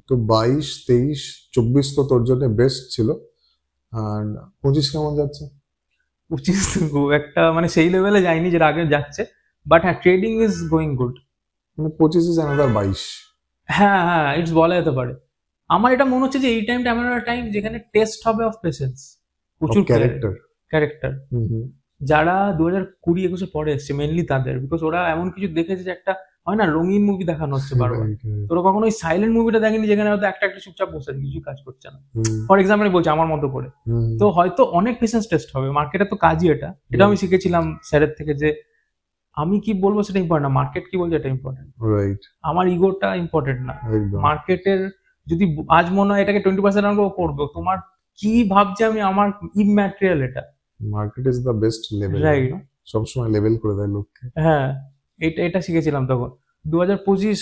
তো 22, 23, 24 তো তোর জন্য বেস্ট ছিল। আর 25 কেমন যাচ্ছে? 25 খুব একটা মানে সেই লেভেলে যায়নি যেটা আগে যাচ্ছে, বাট হ্যাঁ ট্রেডিং ইজ গোয়িং গুড। মানে 25 ইজ অ্যানাদার 22। হ্যাঁ হ্যাঁ ইটস বলা যেতে পারে। আমার এটা মনে হচ্ছে যে এই টাইমটা এমন একটা টাইম যেখানে টেস্ট হবে অফ পেশেন্স, প্রচুর ক্যারেক্টার। ক্যারেক্টার। হুম। যারা 2020-21 পরে এসছে মেনলি তাদের, বিকজ ওরা এমন কিছু দেখেছে যে একটা হয় না রঙিন মুভি দেখানো হচ্ছে বারবার। Right, right. তোরা কখনো ওই সাইলেন্ট মুভিটা দেখেনি যেখানে হয়তো একটা একটা চুপচাপ বসে আছে, কিছুই কাজ করছে না। হুম, ফর এক্সাম্পল বলছি আমার মতো করে। হুম, তো হয়তো অনেক পেশেন্স টেস্ট হবে, মার্কেটের তো কাজই এটা। এটা আমি শিখেছিলাম স্যারের থেকে যে আমি কি বলবো সেটা ইম্পর্টেন্ট না, মার্কেট কি বলছে এটা ইম্পর্টেন্ট। রাইট, আমার ইগোটা ইম্পর্টেন্ট না। একদম। মার্কেটের যদি আজ মনে হয় এটাকে 20% আমরা করবো, তোমার কি ভাবছে আমি আমার ইম্যাটেরিয়াল এটা। Market is the best level, right. সবসময় লেভেল করে দেয় লোককে। হ্যাঁ এটা এটা শিখেছিলাম তখন। 2025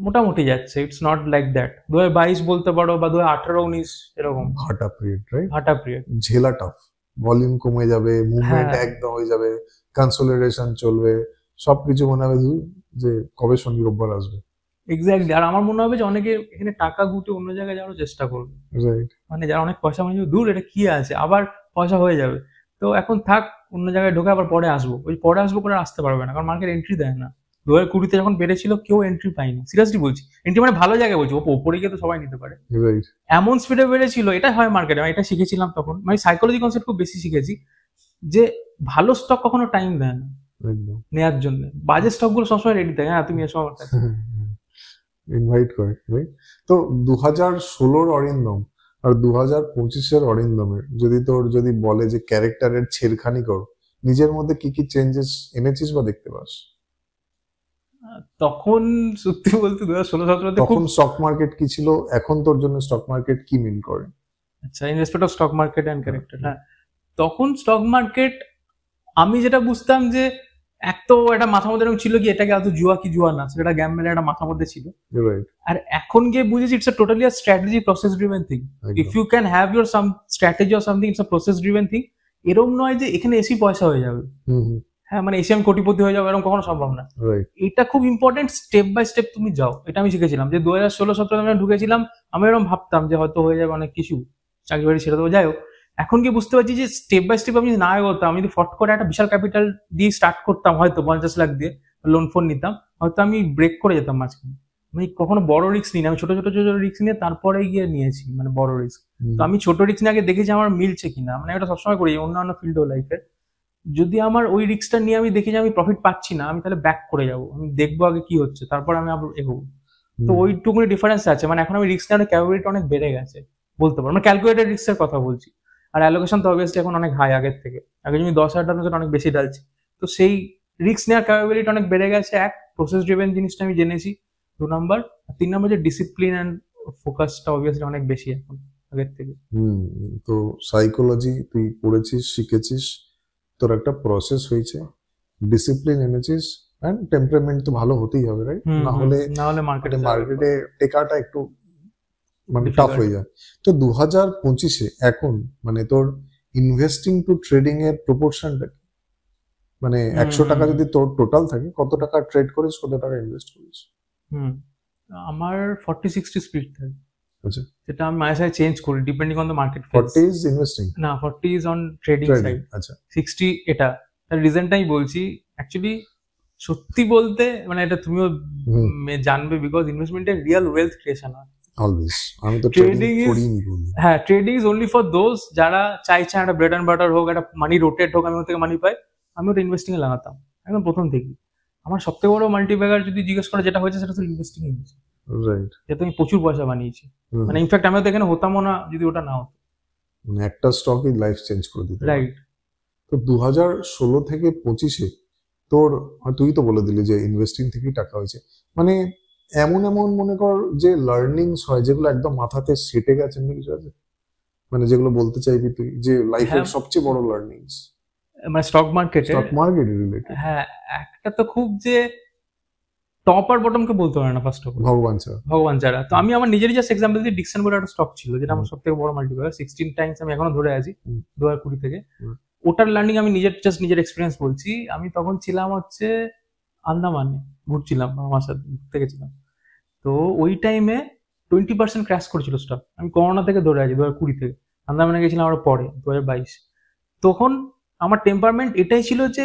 মোটামুটি যাচ্ছে, ইটস নট লাইক দ্যাট। 2022 বলতে পারো বা 2018-19 এরকম ভাটা পিরিয়ড, রাইট? ভাটা পিরিয়ড। ঝেলা টাফ, ভলিউম কমে যাবে, মুভমেন্ট হ্যাঁ একদম হয়ে যাবে, কনসোলিডেশন চলবে, সবকিছু মনে হবে যে কবে শনি রোববার আসবে। এক্স্যাক্টলি। আর আমার মনে হবে যে অনেকে এখানে টাকা গুটে অন্য জায়গায় যাওয়ার চেষ্টা করবে, রাইট। মানে যারা অনেক পয়সা মানে দূর এটা কি আছে আবার পয়সা হয়ে যাবে। তো এখন থাক, অন্য জায়গায় ঢোকে, আবার পরে আসবো, ওই পরে আসবো করে আসতে পারবে না, কারণ মার্কেট এন্ট্রি দেয় না। 2020-তে যখন বেড়েছিল কেউ এন্ট্রি পায়নি, সিরিয়াসলি বলছি। এন্ট্রি মানে ভালো জায়গায় বলছি, ওপরে গিয়ে তো সবাই নিতে পারে। রাইট। এমন স্পিডে বেড়েছিল, এটা হয় মার্কেটে, আমি এটা শিখেছিলাম তখন, মানে সাইকোলজি কনসেপ্ট খুব বেশি শিখেছি যে ভালো স্টক কখনো টাইম দেয় না একদম। নেয়ার জন্য, বাজে স্টক গুলো সবসময় রেডি থাকে, হ্যাঁ তুমি এসো আমার কাছে। ইনভাইট করে, রাইট? তো 2016-র অরিন্দম আর 2025-এর অরিন্দমের যদি বলে যে ক্যারেক্টারের ছেড়খানি করো, নিজের মধ্যে কি কি চেঞ্জেস এনেছিস বা দেখতে পাস? তখন সত্যি বলতে 2016-17-তে খুব তখন স্টক মার্কেট কি ছিল, এখন তোর জন্য স্টক মার্কেট কি মিন করে? আচ্ছা, in respect of stock market and character, হ্যাঁ তখন স্টক মার্কেট আমি যেটা বুঝতাম যে এক তো একটা মাথার মধ্যে এরকম ছিল কি এটাকে এত জুয়া কি জুয়া না, সেটা গ্যাম্বল একটা মাথার মধ্যে ছিল। রাইট, আর এখন গিয়ে বুঝেছি it's a totally a strategy process driven thing. If you can have your some strategy or something, it's a process driven thing. এরকম নয় যে এখানে এসি পয়সা হয়ে যাবে, হুম, হ্যাঁ মানে এসি আমি কোটিপতি হয়ে যাবো, এরকম কখনো সম্ভব না। রাইট। এটা খুব ইম্পর্টেন্ট, স্টেপ বাই স্টেপ তুমি যাও, এটা আমি শিখেছিলাম। যে 2016-17 আমি ঢুকেছিলাম, আমি এরকম ভাবতাম যে হয়তো হয়ে যাবে অনেক কিছু, চাকরি বাড়ি ছেড়ে দেবো, যাই হোক। এখন কি বুঝতে পারছি যে স্টেপ বাই স্টেপ আমি যদি না এগোতাম, আমি যদি ফট করে একটা বিশাল ক্যাপিটাল দিয়ে স্টার্ট করতাম, হয়তো 50 লাখ দিয়ে লোন ফোন নিতাম, হয়তো আমি ব্রেক করে যেতাম মাঝখানে। আমি কখনো বড় রিস্ক নিই, আমি ছোট ছোট ছোট রিস্ক নিয়ে তারপরে গিয়ে নিয়েছি মানে বড় রিস্ক। তো আমি ছোট রিস্ক নিয়ে আগে দেখেছি আমার মিলছে কিনা, মানে এটা সবসময় করি অন্যান্য ফিল্ড অফ লাইফে। যদি আমার ওই রিস্কটা নিয়ে আমি দেখি যে আমি প্রফিট পাচ্ছি না, আমি তাহলে ব্যাক করে যাবো, আমি দেখবো আগে কি হচ্ছে, তারপর আমি আবার এগোবো। তো ওইটুকুনি ডিফারেন্স আছে, মানে এখন আমি রিস্ক নেওয়ার ক্যাপাবিলিটি অনেক বেড়ে গেছে বলতে পারবো, মানে ক্যালকুলেটেড রিস্কের কথা বলছি। আর অ্যালোকেশন তো অবভিয়াসলি এখন অনেক হাই আগের থেকে, আগে তুমি 10,000 টাকা অনেক বেশি ডালছি। তো সেই রিস্ক নেওয়ার ক্যাপাবিলিটি অনেক বেড়ে গেছে, এক প্রসেস ড্রিভেন জিনিসটা আমি জেনেছি 2 নাম্বার। 3 নাম্বার যে ডিসিপ্লিন অ্যান্ড ফোকাসটা অবভিয়াসলি অনেক বেশি এখন আগের থেকে। তো সাইকোলজি তুই পড়েছিস, শিখেছিস, তোর একটা প্রসেস হয়েছে, ডিসিপ্লিন এনেছিস, এন্ড টেম্পারামেন্ট তো ভালো হতেই হবে, রাইট? না হলে মার্কেটে টেকাটা একটু মানে টাফ হয়ে যায়। তো 2025-এ এখন মানে তোর ইনভেস্টিং টু ট্রেডিং এর প্রপোর্শনটা কি? মানে 100 টাকা যদি তোর টোটাল থাকে, কত টাকা ট্রেড করিস, কত টাকা ইনভেস্ট করিস? আমার 40-60 স্প্লিট থাকে। আচ্ছা, সেটা আমি মাঝে সাঝে চেঞ্জ করি depending on the market. 40 is investing, না 40 ইজ অন ট্রেডিং সাইড। আচ্ছা, 60 এটা। তার রিজনটাই বলছি অ্যাকচুয়ালি, সত্যি বলতে মানে এটা তুমিও জানবে, বিকজ ইনভেস্টমেন্টের রিয়েল ওয়েলথ ক্রিয়েশন হয় অলওয়েজ। আমি তো ট্রেডিং করিনি। হ্যাঁ trading is only for those যারা চাইছে একটা ব্রেড অ্যান্ড বাটার হোক, একটা মানি রোটেট হোক, আমি ওর থেকে মানি পাই, আমি ওটা ইনভেস্টিং এ লাগাতাম একদম প্রথম থেকেই। আমার সবথেকে বড় মাল্টিব্যাগার যদি জিজ্ঞেস করে যেটা হয়েছে, সেটা তো ইনভেস্টিং এ হয়েছে, রাইট? যাতে আমি প্রচুর পয়সা বানিয়েছি। মানে ইনফ্যাক্ট আমি তো এখানে হতামও না যদি ওটা না হতো। মানে একটা স্টকই লাইফ চেঞ্জ করে দিতে পারে। রাইট। তো 2016 থেকে 25-এ তোর, তুই তো বলে দিলি যে ইনভেস্টিং থেকেই টাকা হয়েছে, মানে এমন মনে কর যে লার্নিংস হয় যেগুলো একদম মাথাতে সেটে গেছে, এমনি কিছু আছে মানে যেগুলো বলতে চাইবি তুই যে লাইফের সবচেয়ে বড় লার্নিংস মানে স্টক মার্কেটে রিলেটেড? হ্যাঁ একটা তো খুব যে টপ আর বটম কে বলতে পারে না ফার্স্ট অফ অল, ভগবান ছাড়া। তো আমি আমার নিজেরই জাস্ট এক্সাম্পল দিই, ডিকসন বলে একটা স্টক ছিল যেটা আমার সবথেকে বড় মাল্টিপ্লায়ার, 16 টাইমস আমি এখনো ধরে আছি 2020 থেকে। ওটার লার্নিং আমি নিজের এক্সপিরিয়েন্স বলছি। আমি তখন ছিলাম হচ্ছে আন্দামানে, ঘুরছিলাম আমার সাথে, ঘুরতে গেছিলাম। তো ওই টাইমে 20% ক্র্যাশ করেছিল স্টক, আমি করোনা থেকে ধরে আছি 2020 থেকে। আন্দামানে গেছিলাম আরো পরে 2022। তখন আমার টেম্পারমেন্ট এটাই ছিল যে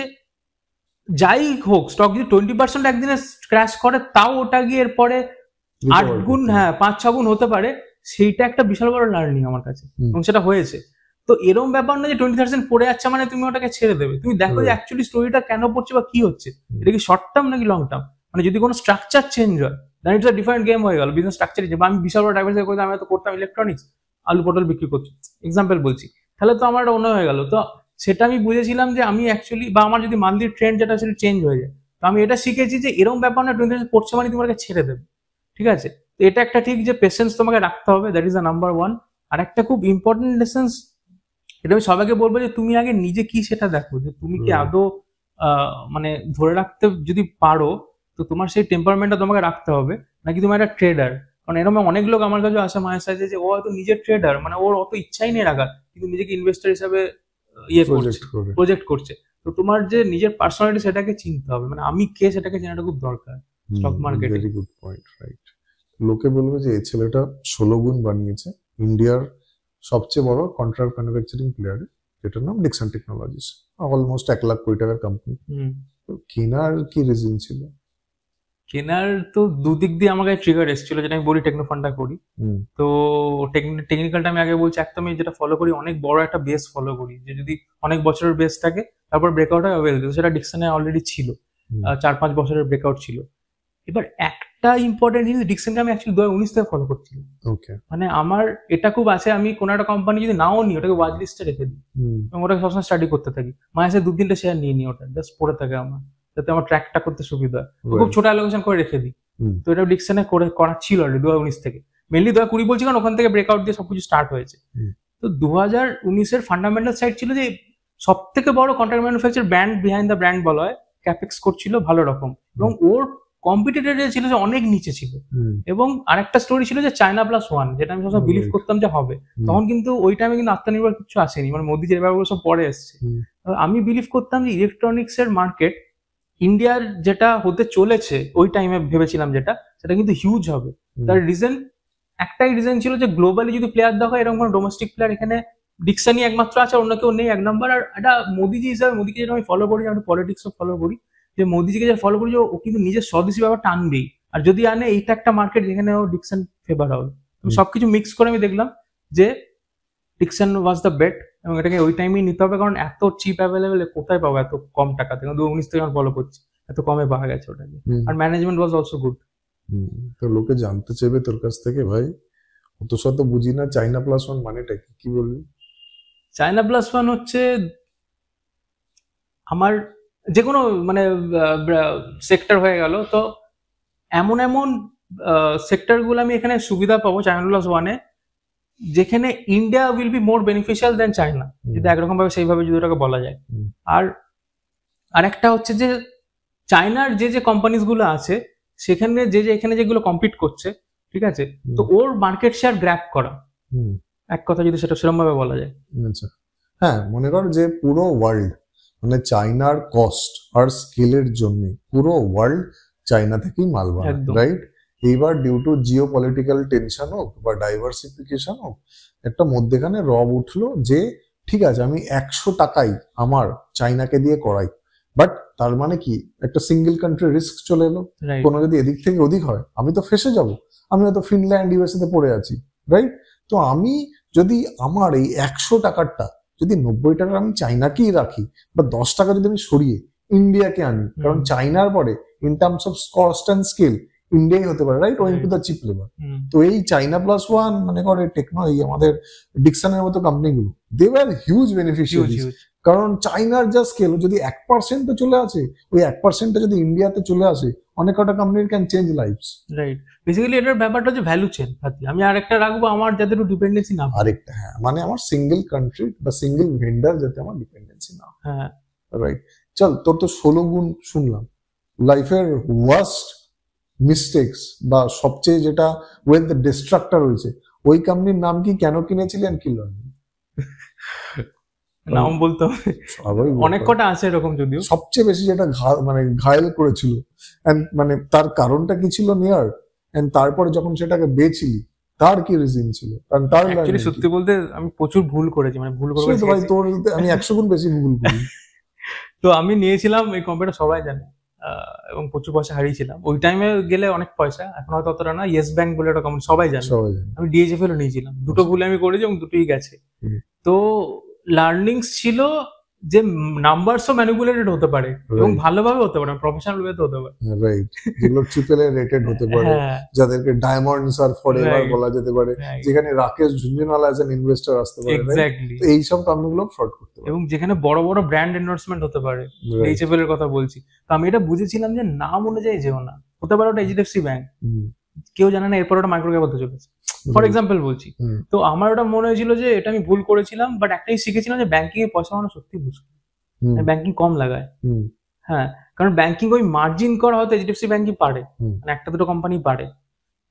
যাই হোক স্টক যদি 20% একদিনে ক্র্যাশ করে তাও ওটা গিয়ে এরপরে 8 গুণ, হ্যাঁ 5-6 গুণ হতে পারে, সেইটা একটা বিশাল বড় লার্নিং আমার কাছে, এবং সেটা হয়েছে। তো এরকম ব্যাপার না যে 20% পড়ে যাচ্ছে মানে তুমি ওটাকে ছেড়ে দেবে, তুমি দেখো যে অ্যাকচুয়ালি স্টোরিটা কেন পড়ছে বা কি হচ্ছে, এটা কি শর্ট টার্ম নাকি লং টার্ম। মানে যদি কোনো স্ট্রাকচার চেঞ্জ হয় then it's a different game হয়ে গেল, বিজনেস স্ট্রাকচার বা আমি বিশাল বড় ডাইভার্সিফাই করতাম, আমি তো করতাম ইলেকট্রনিক্স, আলু পটল বিক্রি করছি, এক্সাম্পল বলছি, তাহলে তো আমার অন্য হয়ে গেল। তো সেটা আমি বুঝেছিলাম যে আমি অ্যাকচুয়ালি, বা আমার যদি মান্থলি ট্রেন্ড যেটা সেটা চেঞ্জ হয়ে যায়, তো আমি এটা শিখেছি যে এরকম ব্যাপার না 20% পড়ছে মানে তোমাকে ছেড়ে দেবে, ঠিক আছে। তো এটা একটা ঠিক যে পেশেন্স তোমাকে রাখতে হবে, that is the number one. আর একটা খুব ইম্পর্টেন্ট লেসেন্স, এটা আমি সবাইকে বলবো যে তুমি আগে নিজে কি সেটা দেখো, যে তুমি কি আদৌ মানে ধরে রাখতে যদি পারো, তো তোমার সেই টেম্পারমেন্টটা তোমাকে রাখতে হবে, নাকি তুমি একটা ট্রেডার। কারণ এরকম অনেক লোক আমার কাছে আসে মায়ের সাথে যে ও হয়তো নিজের ট্রেডার, মানে ওর অত ইচ্ছাই নেই রাখার, কিন্তু নিজেকে ইনভেস্টার হিসাবে ইয়ে করছে, প্রজেক্ট করছে। তো তোমার যে নিজের পার্সোনালিটি সেটাকে চিনতে হবে, মানে আমি কে সেটাকে চেনাটা খুব দরকার স্টক মার্কেটে। Very good point, right. লোকে বলবে যে এই ছেলেটা 16 গুণ বানিয়েছে ইন্ডিয়ার সবচেয়ে বড় কন্ট্রাক্ট ম্যানুফ্যাকচারিং প্লেয়ার, যেটার নাম ডিক্সন টেকনোলজিস, অলমোস্ট 1 লাখ কোটি টাকার কোম্পানি। তো কেনার কি রিজন ছিল? কেনার তো দুদিক দিয়ে আমার কাছে ট্রিগার এসেছিল, যেটা আমি বলি টেকনো ফান্ডা করি। তো টেকনিক্যালটা আমি আগে বলছি, একদম আমি যেটা ফলো করি, অনেক বড় একটা বেস ফলো করি, যে যদি অনেক বছরের বেস থাকে তারপর ব্রেকআউট হয় ওয়েল, সেটা ডিকসনে অলরেডি ছিল, 4-5 বছরের ব্রেকআউট ছিল। এবার একটা ইম্পর্টেন্ট জিনিস, ডিকসনকে আমি অ্যাকচুয়ালি 2019 থেকে ফলো করছিলাম। মানে আমার এটা খুব আছে, আমি কোনো একটা কোম্পানি যদি নাও নিই ওটাকে ওয়াচ লিস্টে রেখে দিই এবং ওটাকে সবসময় স্টাডি করতে থাকি, মাসে 2-3টে শেয়ার নিয়ে নিই, ওটা জাস্ট পড়ে থাকে আমার, যাতে আমার ট্র্যাকটা করতে সুবিধা হয়, খুব ছোট অ্যালোকেশন করে রেখে দিই। তো এটা ডিকসনে করা ছিল অলরেডি 2019 থেকে, মেনলি 2020 বলছি কারণ ওখান থেকে ব্রেকআউট দিয়ে সবকিছু স্টার্ট হয়েছে। তো 2019-এর ফান্ডামেন্টাল সাইড ছিল যে সব থেকে বড় contract manufacture brand, behind the brand বলা হয়, ক্যাপেক্স করছিল ভালো রকম, এবং ওর কম্পিটিটর ছিল যে অনেক নিচে ছিল। এবং আরেকটা স্টোরি ছিল যে চায়না প্লাস ওয়ান, যেটা আমি সবসময় বিলিভ করতাম যে হবে, তখন কিন্তু ওই টাইমে কিন্তু আত্মনির্ভর কিছু আসেনি, মানে মোদি যে ব্যাপারগুলো সব পরে এসছে। আমি বিলিভ করতাম যে ইলেকট্রনিক্স এর মার্কেট ইন্ডিয়ার যেটা হতে চলেছে ওই টাইমে ভেবেছিলাম যেটা, সেটা কিন্তু হিউজ হবে। তার রিজন, একটাই রিজন ছিল যে গ্লোবালি যদি প্লেয়ার দেখা হয়, এরকম কোনো ডোমেস্টিক প্লেয়ার এখানে ডিকসনই একমাত্র আছে, অন্য কেউ নেই, 1 নম্বর। আর এটা মোদিজি হিসাবে, মোদিকে যেটা আমি ফলো করি, আমি পলিটিক্সও ফলো করি, যে মোদিজিকে যে ফলো করি যে ও কিন্তু নিজের স্বদেশী ব্যাপারটা আনবেই, আর যদি আনে এইটা একটা মার্কেট যেখানে ও ডিকসন ফেভার হবে। সবকিছু মিক্স করে আমি দেখলাম যে ডিকসন ওয়াজ দ্য বেট, এবং এটাকে ওই টাইমেই নিতে হবে, কারণ এত চিপ অ্যাভেলেবেল কোথায় পাবো এত কম টাকাতে, 2019 থেকে আমি ফলো করছি, এত কমে পাওয়া গেছে ওটাকে, আর ম্যানেজমেন্ট ওয়াজ অলসো গুড। তো লোকে জানতে চাইবে তোর কাছ থেকে, ভাই অত শত বুঝি না, চাইনা প্লাস ওয়ান মানেটা কি বলবি? চায়না প্লাস ওয়ান হচ্ছে আমার যে কোনো মানে সেক্টর হয়ে গেল, তো এমন এমন সেক্টরগুলো আমি এখানে সুবিধা পাবো চায়না প্লাস ওয়ানে, যেখানে India will be more beneficial than China, যদি একরকম ভাবে সেইভাবে যদি ওটাকে বলা যায়। আর আরেকটা হচ্ছে যে চায়নার যে যে কোম্পানিজ গুলো আছে সেখানে এখানে যেগুলো কম্পিট করছে, ঠিক আছে, তো ওর মার্কেট শেয়ার গ্র্যাব করা, এক কথা যদি সেটা সেরকম ভাবে বলা যায়। আচ্ছা, হ্যাঁ, মনে কর যে পুরো ওয়ার্ল্ড, মানে চায়নার কস্ট আর স্কেলের জন্য পুরো ওয়ার্ল্ড চায়না থেকেই মাল বানায়, রাইট? এইবার due to geopolitical tension হোক বা ডাইভার্সিফিকেশন হোক, একটা মধ্যেখানে রব উঠলো যে ঠিক আছে আমি 100 টাকাই আমার চায়নাকে দিয়ে করাই, বাট তার মানে কি একটা সিঙ্গেল কান্ট্রি রিস্ক চলে এলো, কোনো যদি এদিক থেকে ওদিক হয় আমি তো ফেসে যাব, আমি হয়তো ফিনল্যান্ড ইউএসএ তে পড়ে আছি, রাইট? তো আমি যদি আমার এই 100 টাকারটা যদি 90 টাকা আমি চায়নাকেই রাখি, বা 10 টাকা যদি আমি সরিয়ে ইন্ডিয়াকে আনি, কারণ চায়নার পরে in terms of cost and scale ইন্ডিয়াই হতে পারে, right, owing to the cheap labour. তো এই চায়না প্লাস ওয়ান মানে করে টেকনো, এই আমাদের ডিকসনের মতো কোম্পানিগুলো, দে ওয়ার হিউজ বেনিফিশিয়ারিজ, কারণ চায়নার যা স্কেল, যদি 1% চলে আসে, ওই 1% যদি ইন্ডিয়াতে চলে আসে, অনেক কটা কোম্পানির can change lives, right? Basically এটার ব্যাপারটা হচ্ছে ভ্যালু চেন। আমি আরেকটা রাখবো, আমার যাতে একটু ডিপেন্ডেন্সি না, আরেকটা, হ্যাঁ, মানে আমার সিঙ্গেল কান্ট্রি বা সিঙ্গেল ভেন্ডার যাতে আমার ডিপেন্ডেন্সি না, হ্যাঁ, রাইট? চল, তোর তো 16 গুণ শুনলাম, লাইফের ওয়ার্স্ট মিস্টেক্স বা সবচেয়ে যেটা ওয়েলথ ডিস্ট্রাক্টর হয়েছে, ওই কোম্পানির নাম কি, কেন কিনেছিলেন, কি লার্নিং? নাম বলতে হবে, অনেক কটা আছে এরকম, যদিও সবচেয়ে বেশি যেটা মানে ঘায়েল করেছিল, মানে তার কারণটা কি ছিল নেয়ার, এন্ড তারপরে যখন সেটাকে বেচলি তার কি রিজন ছিল, কারণ তার অ্যাকচুয়ালি সত্যি বলতে আমি প্রচুর ভুল করেছি, মানে ভুল করে ভাই তোর আমি 100 গুণ বেশি ভুল করি। তো আমি নিয়েছিলাম এই কোম্পানিটা, সবাই জানে, এবং প্রচুর পয়সা হারিয়েছিলাম ওই টাইমে গেলে, অনেক পয়সা, এখন হয়তো অতটা না। ইয়েস ব্যাংক বলে একটা কোম্পানি, সবাই জানে। আমি ডিএইচএফএল নিয়েছিলাম, দুটো ভুল আমি করেছি এবং দুটোই গেছে। তো লার্নিংস ছিল যে নাম্বারসও ম্যানিপুলেটেড হতে পারে এবং ভালোভাবে হতে পারে, প্রফেশনাল ওয়েতে হতে পারে, রাইট, যেগুলো ট্রিপল এ রেটেড হতে পারে, যাদেরকে ডায়মন্ডস আর ফরএভার বলা যেতে পারে, যেখানে Rakesh Jhunjhunwala as an investor আসতে পারে। এক্স্যাক্টলি, এই সব কোম্পানিগুলো ফ্রড করতে পারে এবং যেখানে বড় বড় ব্র্যান্ড এন্ডোর্সমেন্ট হতে পারে। এইচএফএল এর কথা বলছি। তো আমি এটা বুঝেছিলাম যে নাম অনুযায়ী যেও না, হতে পারে ওটা এইচডিএফসি ব্যাংক, কেউ জানে না এরপর ওটা মাইক্রোক্যাপ হতে চলেছে, ফর এক্সাম্পল বলছি। তো আমার ওটা মনে হয়েছিল যে এটা আমি ভুল করেছিলাম, বাট একটাই শিখেছিলাম যে ব্যাংকিং এ পয়সা মানে সত্যি মুশকিল, ব্যাংকিং কম লাগায়। হ্যাঁ, কারণ ব্যাংকিং ওই মার্জিন করা হয়তো এইচডিএফসি ব্যাংকই পারে, মানে একটা দুটো কোম্পানি পারে।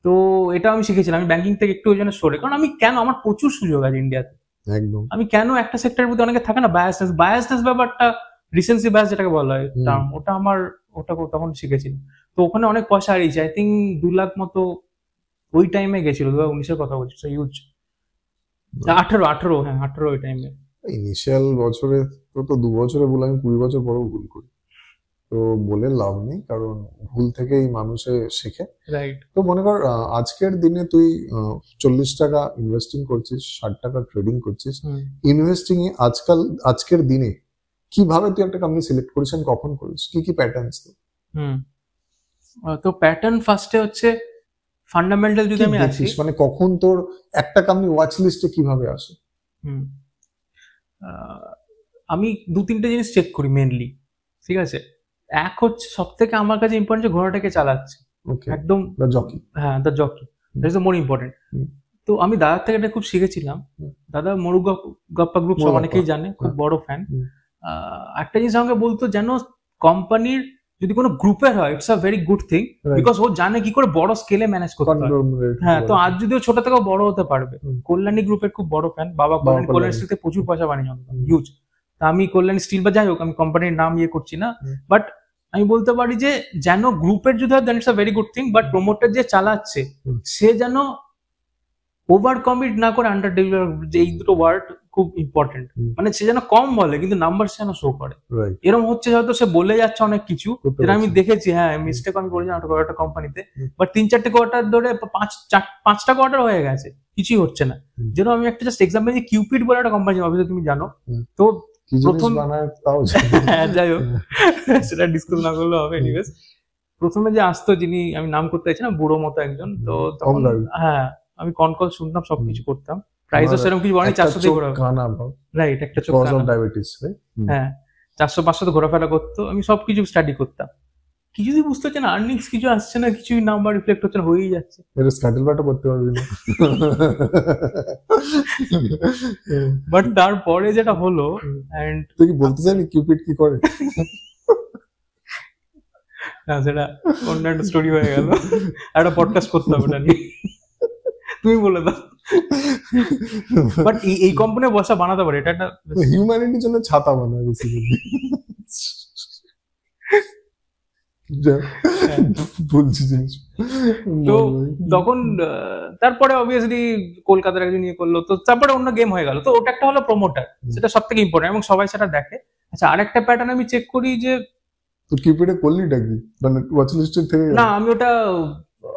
তো এটা আমি শিখেছিলাম, আমি ব্যাংকিং থেকে একটু ওই জন্য সরে, কারণ আমি কেন, আমার প্রচুর সুযোগ আছে ইন্ডিয়াতে, একদম, আমি কেন একটা সেক্টরের প্রতি, অনেকে থাকে না বায়াসনেস ব্যাপারটা, রিসেন্সি বায়াস যেটাকে বলা হয় টার্ম, ওটা আমার, ওটা তখন শিখেছিলাম। তো ওখানে অনেক পয়সা হারিয়েছি, আই থিঙ্ক 2 লাখ মতো ওই টাইমে গেছিল, 2019 কথা বলছি, হিউজ। 18 হ্যাঁ 18 ওই টাইমে। ইনিশিয়াল বছরে তো 2 বছরে বলে আমি 20 বছর পরেও ভুল করি, তো বলে লাভ নেই, কারণ ভুল থেকেই মানুষে শেখে। রাইট। তো মনে কর আজকের দিনে তুই 40 টাকা ইনভেস্টিং করছিস, 60 টাকা ট্রেডিং করছিস, ইনভেস্টিং এ আজকের দিনে কিভাবে তুই একটা কোম্পানি সিলেক্ট করিস, কখন করিস, কি কি প্যাটার্নস? তো প্যাটার্ন ফার্স্টে হচ্ছে ফান্ডামেন্টাল, যদি আমি আসি, মানে কখন তোর একটা কোম্পানি ওয়াচ লিস্টে কিভাবে আসে? আমি 2-3টে জিনিস চেক করি মেনলি, ঠিক আছে। এক হচ্ছে সব থেকে আমার কাছে ইম্পর্টেন্ট, যে ঘোড়াটাকে চালাচ্ছে, একদম জকি, হ্যাঁ the jockey, that is the more important. তো আমি দাদার থেকে এটা খুব শিখেছিলাম। দাদা মোরুগাপ্পা গ্রুপ সব অনেকেই জানে, খুব বড় ফ্যান। একটা জিনিস আমাকে বলতো, যেন কোম্পানির যদি কোনো গ্রুপের হয়, it's a very good thing, because ও জানে কি করে বড় স্কেলে ম্যানেজ করতে হয়। হ্যাঁ, তো আজ যদি ও ছোট থেকেও বড় হতে পারবে। কল্যাণী গ্রুপের খুব বড় ফ্যান, বাবা কল্যাণী স্টিল থেকে প্রচুর পয়সা বানিয়ে হিউজ। তা আমি কল্যাণী স্টিল, বা যাই হোক, আমি কোম্পানির নাম ইয়ে করছি না, বাট আমি বলতে পারি যে যেন গ্রুপের যদি হয়, then it's a very good thing, but promoter যে চালাচ্ছে সে যেন ওভার কমিট না করে আন্ডার ডেলিভার, যে এই দুটো ওয়ার্ড খুব ইম্পর্টেন্ট। মানে সে যেন কম বলে কিন্তু নাম্বার যেন শো করে। এরকম হচ্ছে হয়তো সে বলে যাচ্ছে অনেক কিছু, যেটা আমি দেখেছি, হ্যাঁ মিস্টেক আমি করেছি একটা কোম্পানিতে, বাট 3-4টে কোয়ার্টার ধরে 5টা কোয়ার্টার হয়ে গেছে, কিছুই হচ্ছে না। যেন আমি একটা জাস্ট এক্সাম্পল, যে কিউপিড বলে একটা কোম্পানি, অবশ্যই তুমি জানো। তো প্রথম যাই হোক, সেটা ডিসকাস না করলে হবে। এনিওয়েজ, প্রথমে যে আসতো, যিনি, আমি নাম করতে চাইছি না, বুড়ো মতো একজন, তো তখন হ্যাঁ আমি কল শুনতাম, সবকিছু করতাম, প্রাইসও সেরকম কিছু বলেনি, 400 দিয়ে ঘোরাফেরা, রাইট, একটা চোখ ডায়াবেটিস, হ্যাঁ 400-500 তো ঘোরাফেরা করতো, আমি সবকিছু স্টাডি করতাম, কিছুই বুঝতে হচ্ছে না, আর্নিংস কিছু আসছে না, কিছুই নাম্বার রিফ্লেক্ট হচ্ছে না, হয়েই যাচ্ছে। এটা স্ক্যাটেল ব্যাটা করতে পারবি না। বাট তারপরে যেটা হলো, এন্ড তুই কি বলতে চাইলি কিউপিড কি করে? না, সেটা অন্য একটা স্টোরি হয়ে গেল, একটা পডকাস্ট করতে হবে না, তুমি বলে দাও। বাট এই কোম্পানি বসা বানাতে পারে, এটা একটা হিউম্যানিটির জন্য ছাতা বানায় বেসিক্যালি। বলছি জিনিস। তো তখন তারপরে অবভিয়াসলি কলকাতার একজন নিয়ে করলো, তো তারপরে অন্য গেম হয়ে গেল। তো ওটা একটা হলো প্রমোটার, সেটা সব থেকে ইম্পর্টেন্ট এবং সবাই সেটা দেখে। আচ্ছা, আরেকটা প্যাটার্ন আমি চেক করি, যে তো কিউপিডে করলিটা কি, মানে ওয়াচ লিস্টের থেকে? না,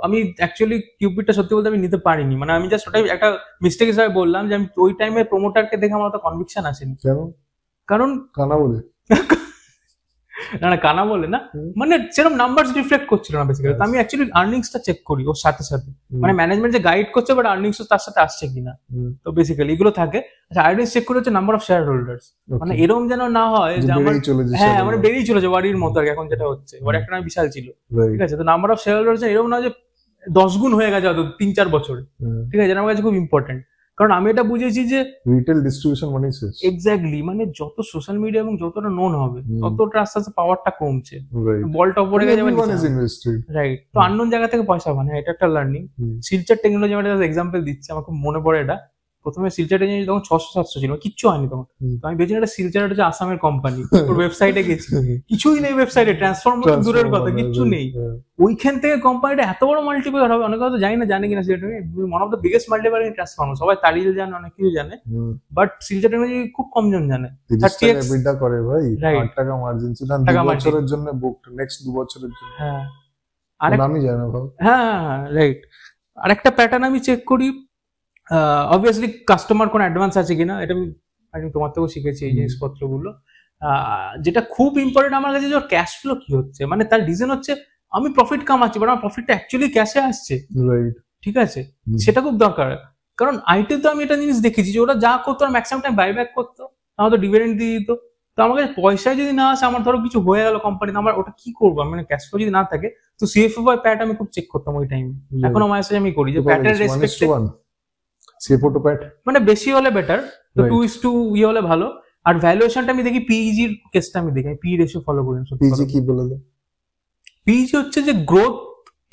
আমি অ্যাকচুয়ালি কিউপিডটা সত্যি বলতে আমি নিতে পারিনি, মানে আমি জাস্ট ওটাই একটা মিস্টেক হিসেবে বললাম, যে আমি ওই টাইমে প্রমোটারকে দেখে আমার তো কনভিকশন আসেনি। কেন? কারণ কানা বলে না, কানা বলে না, মানে সেরকম নাম্বারস রিফ্লেক্ট করছিল না বেসিক্যালি। তো আমি অ্যাকচুয়ালি আর্নিংসটা চেক করি ওর সাথে সাথে, মানে ম্যানেজমেন্ট যে গাইড করছে, বাট আর্নিংসও তার সাথে আসছে কিনা। তো বেসিক্যালি এগুলো থাকে। আচ্ছা, আর্নিংস চেক করে হচ্ছে নাম্বার অফ শেয়ার হোল্ডার্স, মানে এরকম যেন না হয় যে আমার, হ্যাঁ মানে বেরিয়ে চলেছে বাড়ির মতো আর এখন যেটা হচ্ছে, ওর একটা বিশাল ছিল, ঠিক আছে। তো নাম্বার অফ শেয়ার হোল্ডার্স এরকম না যে 10 গুণ হয়ে গেছে হয়তো 3-4 বছরে, ঠিক আছে, যেটা আমার কাছে খুব ইম্পর্টেন্ট। কারণ আমি এটা বুঝেছি যে রিটেল ডিস্ট্রিবিউশন মানে এক্স্যাক্টলি, মানে যত সোশ্যাল মিডিয়া এবং যতটা নোন হবে, ততটা আস্তে আস্তে পাওয়ারটা কমছে, বলটা উপরে গেছে, রাইট। তো আননোন জায়গা থেকে পয়সা, মানে এটা একটা লার্নিং। শিলচর টেকনোলজি, আমার এক্সাম্পল দিচ্ছি, আমার খুব মনে পড়ে এটা। প্রথমে শিলচরে নিয়ে তখন 600-700 ছিল, কিচ্ছু হয়নি তখন। তো আমি ভেবেছিলাম এটা শিলচর হচ্ছে আসামের কোম্পানি, ওর ওয়েবসাইটে গেছি, কিছুই নেই ওয়েবসাইটে, ট্রান্সফর্মার দূরের কথা, কিচ্ছু নেই। ওইখান থেকে কোম্পানিটা এত বড় মাল্টিপ্লায়ার হবে, অনেকে হয়তো জানি না, জানে কিনা সেটা, one of the biggest multiplier in transformer, সবাই তারিল জানে, অনেক কিছু জানে, বাট শিলচর টেকনোলজি খুব কম জন জানে। 30x EBITDA করে ভাই, Right. 8 টাকা মার্জিন ছিল, টাকা 2 margin। বছরের জন্য বুকড, নেক্সট 2 বছরের জন্য। হ্যাঁ, আমি জানি না ভাই। হ্যাঁ রাইট। আরেকটা প্যাটার্ন আমি চেক করি, অবভিয়াসলি কাস্টমার কোন অ্যাডভান্স আছে কিনা, এটা আমি তোমার থেকেও শিখেছি এই জিনিসপত্রগুলো। যেটা খুব ইম্পর্টেন্ট আমার কাছে, যে ওর ক্যাশ ফ্লো কি হচ্ছে, মানে তার রিজন হচ্ছে আমি প্রফিট কামাচ্ছি, বাট আমার প্রফিটটা অ্যাকচুয়ালি ক্যাশে আসছে, রাইট, ঠিক আছে, সেটা খুব দরকার। কারণ আইটি তো আমি এটা জিনিস দেখেছি যে ওরা যা করতো আর ম্যাক্সিমাম টাইম বাইব্যাক করতো, আমাদের ডিভিডেন্ড দিয়ে দিত। তো আমার কাছে পয়সায় যদি না আসে, আমার ধরো কিছু হয়ে গেল কোম্পানিতে, আমার ওটা কি করবো, মানে ক্যাশ ফ্লো যদি না থাকে, তো সিএফও বাই প্যাট আমি খুব চেক করতাম ওই টাইমে, এখনো মাঝে সাঝে আমি করি যে প্যাটের রেসপেক্টে, সিএফও টু প্যাট মানে বেশি হলে বেটার, তো 2:2 ইয়ে হলে ভালো। আর ভ্যালুয়েশনটা আমি দেখি, পিইজির কেসটা আমি দেখি, পি রেশিও ফলো করি। পিজি কি বলে দেয়? পিইজি হচ্ছে যে গ্রোথ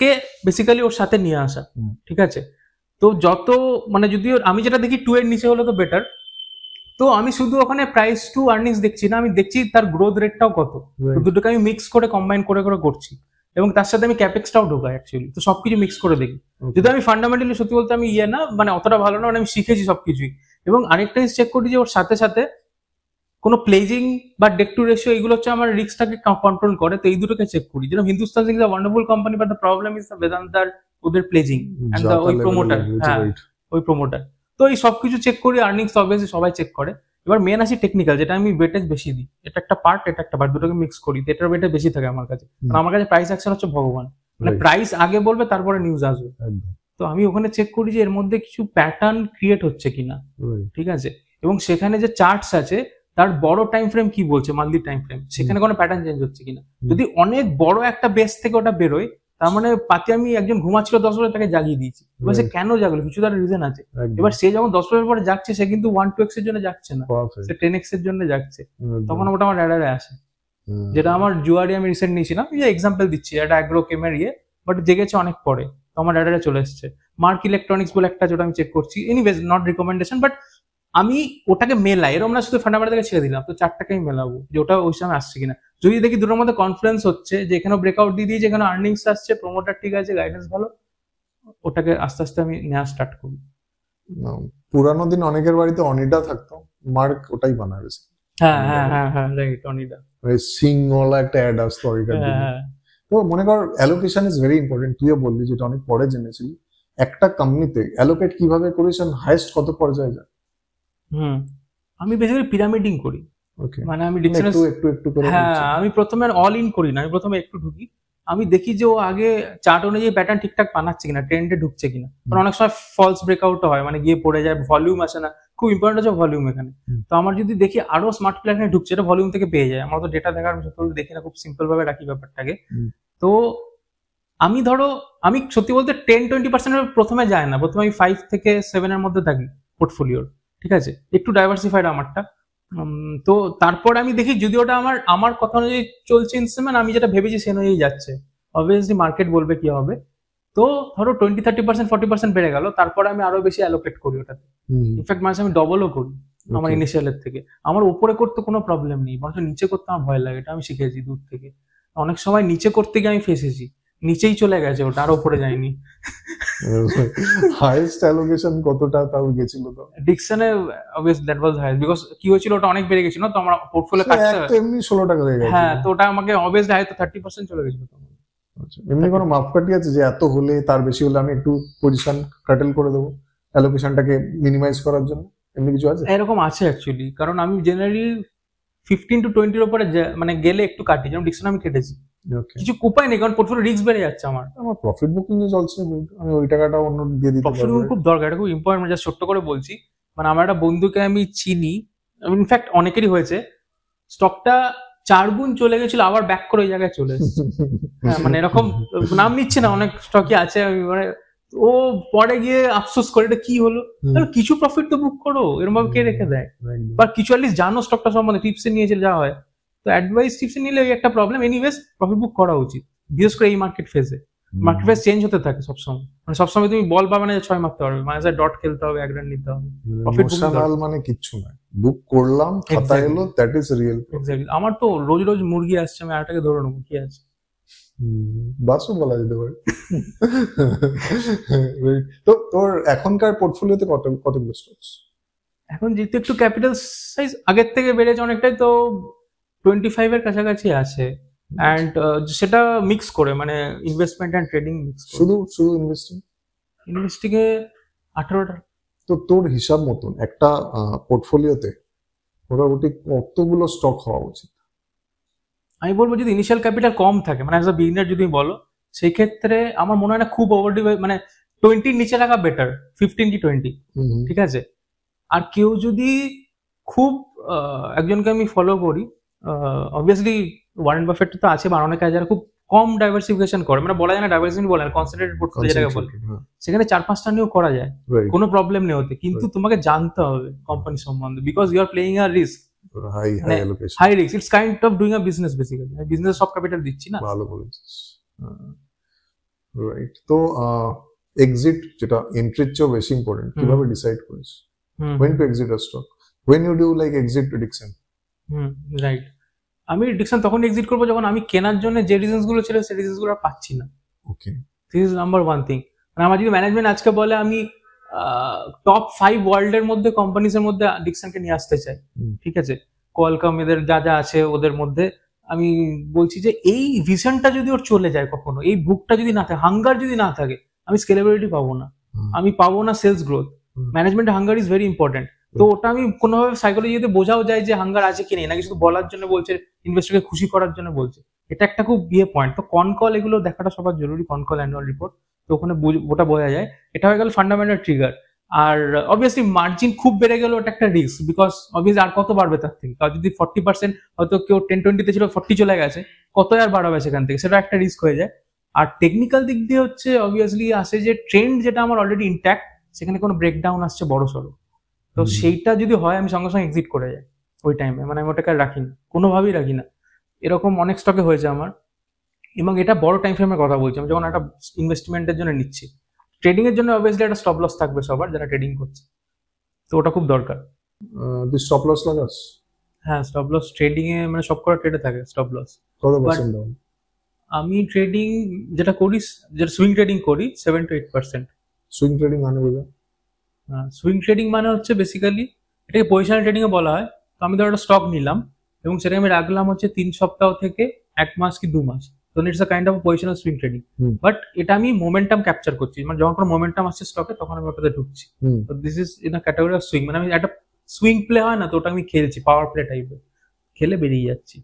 কে বেসিক্যালি ওর সাথে নিয়ে আসা, ঠিক আছে। তো যত মানে যদি আমি যেটা দেখি 2 এর নিচে হলে তো বেটার। তো আমি শুধু ওখানে প্রাইস টু আর্নিংস দেখছি না, আমি দেখছি তার গ্রোথ রেটটাও কত, তো দুটোকে আমি মিক্স করে কম্বাইন করে করে করছি, এবং তার সাথে আমি ক্যাপেক্সটাও ঢোকাই অ্যাকচুয়ালি, তো সবকিছু মিক্স করে দেখি। যদি আমি ফান্ডামেন্টালি সত্যি বলতে আমি ইয়ে না, মানে অতটা ভালো না, মানে আমি শিখেছি সবকিছুই। এবং আরেকটা জিনিস চেক করি যে ওর সাথে সাথে কোনো প্লেজিং বা ডেট টু রেশিও, এগুলো হচ্ছে আমার রিস্কটাকে কন্ট্রোল করে, তো এই দুটোকে চেক করি। যেরকম Hindustan is a wonderful company, but the problem is the বেদান্তার ওদের প্লেজিং এন্ড দ্য ওই প্রমোটার, হ্যাঁ ওই প্রমোটার। তো এই সবকিছু চেক করি, আর্নিংস অবভিয়াসলি সবাই চেক করে। এবার মেন আসি টেকনিক্যাল, যেটা আমি ওয়েটেজ বেশি দিই, এটা একটা পার্ট, এটা একটা পার্ট, দুটোকে মিক্স করি, এটার ওয়েটেজ বেশি থাকে আমার কাছে, কারণ আমার কাছে প্রাইস অ্যাকশন হচ্ছে ভগবান, মানে প্রাইস আগে বলবে তারপরে নিউজ আসবে। তো আমি ওখানে চেক করি যে এর মধ্যে কিছু প্যাটার্ন ক্রিয়েট হচ্ছে কিনা, ঠিক আছে, এবং সেখানে যে চার্টস আছে তার বড় টাইম ফ্রেম কি বলছে, মান্থলি টাইম ফ্রেম, সেখানে কোনো প্যাটার্ন চেঞ্জ হচ্ছে কিনা। যদি অনেক বড় একটা বেস থেকে ওটা বেরোয়, তার মানে পাতি আমি একজন ঘুমাচ্ছিল 10 বছর, তাকে জাগিয়ে দিয়েছি, এবার সে কেন জাগলো, কিছু তার রিজন আছে। এবার সে যখন 10 বছর পরে জাগছে, সে কিন্তু 1-2x এর জন্য জাগছে না, সে 10x এর জন্য জাগছে, তখন ওটা আমার রাডারে আসে। যেটা আমার জুয়ারি আমি রিসেন্ট নিয়েছিলাম, যে এক্সাম্পল দিচ্ছি, এটা অ্যাগ্রো কেমের ইয়ে, বাট জেগেছে অনেক পরে, তো আমার রাডারে চলে এসছে। মার্ক ইলেকট্রনিক্স বলে একটা, যেটা আমি চেক করছি, এনিওয়েজ নট রিকমেন্ডেশন, বাট আমি ওটাকে মেলাই, এরকম না শুধু ফান্ডামেন্টাল থেকে ছেড়ে দিলাম, তো চারটাকে আমি মেলাবো যে ওটা ওই সময় আসছে কিনা। যদি দেখি দুটোর মধ্যে কনফারেন্স হচ্ছে, যে এখানে ব্রেকআউট দিয়ে দিয়েছে, এখানে আর্নিংস আসছে, প্রমোটার ঠিক আছে, গাইডেন্স ভালো, ওটাকে আস্তে আস্তে আমি নেওয়া স্টার্ট করি। পুরানো দিন অনেকের বাড়িতে অনিডা থাকতো, মার্ক ওটাই বানাবে। হ্যাঁ হ্যাঁ হ্যাঁ হ্যাঁ রাইট, অনিডা সিংওয়ালা একটা অ্যাড আসতো আগেকার দিনে। তো মনে কর অ্যালোকেশন ইজ ভেরি ইম্পর্টেন্ট, তুইও বললি, যেটা অনেক পরে জেনেছিলি, একটা কোম্পানিতে অ্যালোকেট কিভাবে করিস, হাইয়েস্ট কত পর্যায়ে যায়? আমি বেসিক্যালি পিরামিডিং করি, ওকে, মানে আমি একটু একটু করে। হ্যাঁ, আমি প্রথমে অল ইন করি না, আমি প্রথমে একটু ঢুকি, আমি দেখি যে ও আগে চার্ট অনুযায়ী প্যাটার্ন ঠিকঠাক বানাচ্ছে কিনা, ট্রেন্ডে ঢুকছে কিনা, কারণ অনেক সময় ফলস ব্রেকআউট হয়, মানে গিয়ে পড়ে যায়, ভলিউম আসে না, খুব ইম্পর্টেন্ট হচ্ছে ভলিউম এখানে। তো আমার যদি দেখি আরো স্মার্ট প্ল্যানে ঢুকছে, এটা ভলিউম থেকে পেয়ে যায়, আমার তো ডেটা দেখার দেখি না, খুব সিম্পল ভাবে রাখি ব্যাপারটাকে। তো আমি ধরো, আমি সত্যি বলতে 10-20% প্রথমে যায় না, প্রথমে আমি 5 থেকে 7 এর মধ্যে থাকি পোর্টফোলিওর, ঠিক আছে, একটু ডাইভার্সিফাইড আমারটা। তো তারপর আমি দেখি যদি ওটা আমার কথা অনুযায়ী চলছে ইনস্ট্রুমেন্ট, আমি যেটা ভেবেছি সে অনুযায়ী যাচ্ছে, অবভিয়াসলি মার্কেট বলবে কি হবে। তো ধরো 20-30%-40% বেড়ে গেল, তারপরে আমি আরো বেশি অ্যালোকেট করি ওটাতে, ইনফ্যাক্ট মাঝে আমি ডবলও করি আমার ইনিশিয়ালের থেকে। আমার উপরে করতে কোনো প্রবলেম নেই, বরঞ্চ নিচে করতে আমার ভয় লাগে, এটা আমি শিখেছি দূর থেকে। অনেক সময় নিচে করতে গিয়ে আমি ফেসেছি, নিচেই চলে গেছে ওটা, আর উপরে যায়নি। হাইয়েস্ট অ্যালোকেশন কতটা তাও গেছিল? তো ডিকসনে obviously that was highest, because কি হয়েছিল, ওটা অনেক বেড়ে গেছিল, তো আমার পোর্টফোলিও কাটতে এমনি 16 টাকা হয়ে গেছে। হ্যাঁ, তো ওটা আমাকে অবভিয়াসলি হাই, তো 30% চলে গেছিল। এমনি কোনো মাপকাঠি আছে যে এত হলে, তার বেশি হলে আমি একটু পজিশন কাটেল করে দেবো অ্যালোকেশনটাকে মিনিমাইজ করার জন্য, এমনি কিছু আছে? এরকম আছে অ্যাকচুয়ালি, কারণ আমি জেনারেলি 15-20 এর উপরে মানে গেলে একটু কাটি, যেমন ডিকশন আমি কেটেছি, কিছু উপায় নেই, কারণ পোর্টফোলিও রিস্ক বেড়ে যাচ্ছে। আমার প্রফিট বুকিং এ চলছে, আমি ওই টাকাটা অন্য দিয়ে দিতে পারবো। প্রফিট বুকিং খুব দরকার, এটা খুব ইম্পর্টেন্ট, জাস্ট ছোট্ট করে বলছি। মানে আমার একটা বন্ধুকে আমি চিনি, ইনফ্যাক্ট অনেকেরই হয়েছে, স্টকটা 4 গুণ চলে গেছিল, আবার ব্যাক করে ওই জায়গায় চলে এসেছে। হ্যাঁ, মানে এরকম নাম নিচ্ছে না, অনেক স্টকই আছে, মানে ও পরে গিয়ে আফসোস করে, এটা কি হলো, কিছু প্রফিট তো বুক করো, এরকম ভাবে কে রেখে দেয়, বা কিছু অ্যাটলিস্ট জানো স্টকটা সম্বন্ধে, টিপসে নিয়েছে যা হয়, তো অ্যাডভাইস টিপসে নিলে ওই একটা প্রবলেম। এনিওয়েজ প্রফিট বুক করা উচিত, বিশেষ করে এই মার্কেট ফেজে। মার্কেট প্রাইস চেঞ্জ হতে থাকে সবসময়, মানে সবসময় তুমি বল পাবে না যে 6 মারতে পারবে, মাঝে ডট খেলতে হবে, 1 রান নিতে হবে। Profit booking ইমোশনাল মানে কিচ্ছু নয়, বুক করলাম, খাতা Exactly. এলো, দ্যাট ইজ রিয়েল। এক্স্যাক্টলি। আমার তো রোজ রোজ মুরগি আসছে, আমি আরেকটাকে ধরে নেবো, কি আছে। বাসও বলা যেতে পারে। তো তোর এখনকার পোর্টফোলিওতে কতগুলো স্টকস? এখন যেহেতু একটু ক্যাপিটাল সাইজ আগের থেকে বেড়েছে অনেকটাই, তো 25 এর কাছাকাছি আছে। অ্যান্ড সেটা মিক্স করে, মানে ইনভেস্টমেন্ট অ্যান্ড ট্রেডিং মিক্স করে। শুধু ইনভেস্টিং? ইনভেস্টিং এ 18টা। তো তোর হিসাব মতন একটা পোর্টফোলিওতে মোটামুটি কতগুলো স্টক হওয়া উচিত? আমি বলবো যদি ইনিশিয়াল ক্যাপিটাল কম থাকে, মানে অ্যাজ আ বিগিনার যদি বলো, সেই ক্ষেত্রে আমার মনে হয় না খুব মানে 20 নিচে রাখা বেটার, 15 কি 20, ঠিক আছে। আর কেউ যদি খুব একজনকে আমি ফলো করি, অবভিয়াসলি ওয়ারেন বাফেট তো আছে, বা অনেকে যারা খুব কম ডাইভার্সিফিকেশন করে, মানে বলা যায় না ডাইভার্সিফিকেশন বলে না, কনসেন্ট্রেটেড পোর্টফোলিও যেটাকে বলে, সেখানে 4-5টা নিয়েও করা যায়, কোনো প্রবলেম নেই ওতে। কিন্তু তোমাকে জানতে হবে কোম্পানি সম্বন্ধে, because you are playing a risk, high allocation, high risk. It's kind of doing a business basically, আমি বিজনেস সব ক্যাপিটাল দিচ্ছি না। ভালো বলেছিস, রাইট। তো এক্সিট, যেটা এন্ট্রির চেয়েও বেশি ইম্পর্টেন্ট, কিভাবে ডিসাইড করিস when to exit a stock, when you do like exit prediction? Right. আমি ডিকশন তখন এক্সিট করবো যখন আমি কেনার জন্য যে রিজনস গুলো ছিল সেই রিজনস গুলো পাচ্ছি না। ওকে, দিস ইজ নাম্বার 1 থিং। মানে আমার যদি ম্যানেজমেন্ট আজকে বলে আমি টপ 5 ওয়ার্ল্ডের মধ্যে কোম্পানিজ এর মধ্যে ডিকশনকে নিয়ে আসতে চাই, ঠিক আছে, কোয়ালকম এদের যা যা আছে ওদের মধ্যে, আমি বলছি যে এই ভিশনটা যদি ওর চলে যায় কখনো, এই বুকটা যদি না থাকে, হাঙ্গার যদি না থাকে, আমি স্কেলেবিলিটি পাবো না, আমি পাবো না sales growth. Management hunger is very important. তো ওটা আমি কোনোভাবে সাইকোলজিতে বোঝাও যায় যে হাঙ্গার আছে কি নেই, নাকি শুধু বলার জন্য বলছে, ইনভেস্টরকে খুশি করার জন্য বলছে, এটা একটা খুব পয়েন্ট। তো কনকল এগুলো দেখাটা সবার জরুরি, কনকল অ্যানুয়াল রিপোর্ট, তো ওখানে ওটা বোঝা যায়। এটা হয়ে গেল ফান্ডামেন্টাল ট্রিগার। আর অবভিয়াসলি মার্জিন খুব বেড়ে গেল, ওটা একটা রিস্ক, বিকজ অবভিয়াসলি আর কত বাড়বে তার থেকে, আর যদি 40%, হয়তো কেউ 10-20 ছিল 40 চলে গেছে, কত আর বাড়াবে সেখান থেকে, সেটা একটা রিস্ক হয়ে যায়। আর টেকনিক্যাল দিক দিয়ে হচ্ছে অবভিয়াসলি আসে যে ট্রেন্ড যেটা আমার অলরেডি ইনট্যাক্ট, সেখানে কোনো ব্রেকডাউন আসছে বড় সড়ো, তো সেইটা যদি হয় আমি সঙ্গে সঙ্গে এক্সিট করে যাই ওই টাইমে, মানে আমি ওটাকে রাখি না, কোনোভাবেই রাখি না। এরকম অনেক স্টকে হয়েছে আমার, এবং এটা বড় টাইম ফ্রেমের কথা বলছি, আমি যখন একটা ইনভেস্টমেন্টের জন্য নিচ্ছি। ট্রেডিং এর জন্য অবভিয়াসলি একটা স্টপ লস থাকবে সবার যারা ট্রেডিং করছে, তো ওটা খুব দরকার। তুই স্টপ লস লাগাস? হ্যাঁ, স্টপ লস ট্রেডিং এ মানে সব কটা ট্রেডে থাকে স্টপ লস। কত পার্সেন্ট ডাউন? আমি ট্রেডিং যেটা করি, যেটা সুইং ট্রেডিং করি, 7 to 8%। সুইং ট্রেডিং মানে বোঝা? সুইং ট্রেডিং মানে হচ্ছে বেসিক্যালি এটাকে পজিশনাল ট্রেডিং এ বলা হয়। তো আমি ধর একটা স্টক নিলাম এবং সেটাকে আমি রাখলাম হচ্ছে 3 সপ্তাহ থেকে 1 মাস কি 2 মাস, তো it's a kind of positional swing trading. But এটা আমি মোমেন্টাম ক্যাপচার করছি, মানে যখন কোনো মোমেন্টাম আসছে স্টকে তখন আমি ওটাতে ঢুকছি। তো this is in a category of swing, মানে আমি একটা সুইং প্লে হয় না, তো ওটা আমি খেলছি, পাওয়ার প্লে টাইপের খেলে বেরিয়ে যাচ্ছি।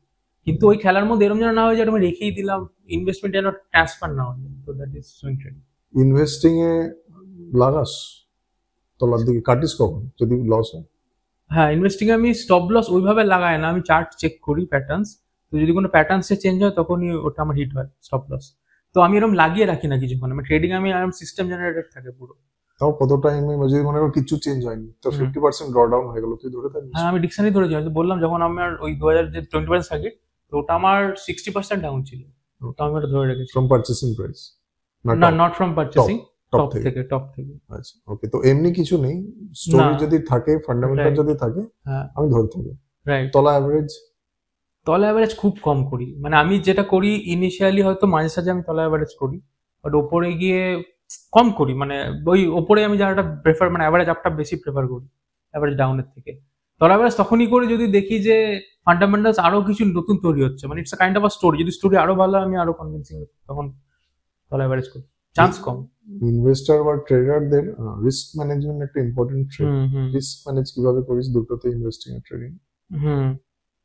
কিন্তু ওই খেলার মধ্যে এরকম যেন না হয় যে আমি রেখেই দিলাম, ইনভেস্টমেন্ট যেন ট্রান্সফার না হয়, তো that is swing trading. Investing এ লাগাস তলার দিকে, কাটিস কখন যদি লস হয়? হ্যাঁ, ইনভেস্টিং এ আমি স্টপ লস ওইভাবে লাগাই না, আমি চার্ট চেক করি, প্যাটার্নস, তো যদি কোনো প্যাটার্নসে চেঞ্জ হয় তখনই ওটা আমার হিট হয় স্টপ লস। তো আমি এরকম লাগিয়ে রাখি না কিছুক্ষণ, আমি ট্রেডিং আমি এরকম সিস্টেম জেনারেটেড থাকে পুরো। তাও কত টাইমে, যদি মনে করো কিছু চেঞ্জ হয়নি, তো 50% ড্র ডাউন হয়ে গেল, তুই ধরে থাকিস? হ্যাঁ, আমি ডিকশনারি ধরেছি, আমি তো বললাম যখন আমার ওই 2020 সার্কিট, তো ওটা আমার 60% ডাউন ছিল, তো আমি ওটা ধরে রেখেছি। From purchasing price? না, not from purchasing, top top থেকে। আচ্ছা, ওকে। তো এমনি কিছু নেই, স্টোরি যদি থাকে, ফান্ডামেন্টাল যদি থাকে, হ্যাঁ আমি ধরে থাকি। রাইট। তলা অ্যাভারেজ? তলা অ্যাভারেজ খুব কম করি, মানে আমি যেটা করি ইনিশিয়ালি হয়তো মাঝে সাঝে আমি তলা অ্যাভারেজ করি, বাট ওপরে গিয়ে কম করি, মানে ওই ওপরে আমি যারা প্রেফার, মানে অ্যাভারেজ আপটা বেশি প্রেফার করি অ্যাভারেজ ডাউনের থেকে। তলা অ্যাভারেজ তখনই করি যদি দেখি যে ফান্ডামেন্টালস আরো কিছু নতুন তৈরি হচ্ছে, মানে it's a kind of a story, যদি স্টোরি আরো ভালো আমি আরো কনভিন্সিং, তখন তলা অ্যাভারেজ করি, চান্স কম। ইনভেস্টর বা ট্রেডারদের রিস্ক ম্যানেজমেন্ট একটা ইম্পর্টেন্ট ট্রেড। রিস্ক ম্যানেজ কিভাবে করিস দুটোতে, ইনভেস্টিং আর ট্রেডিং?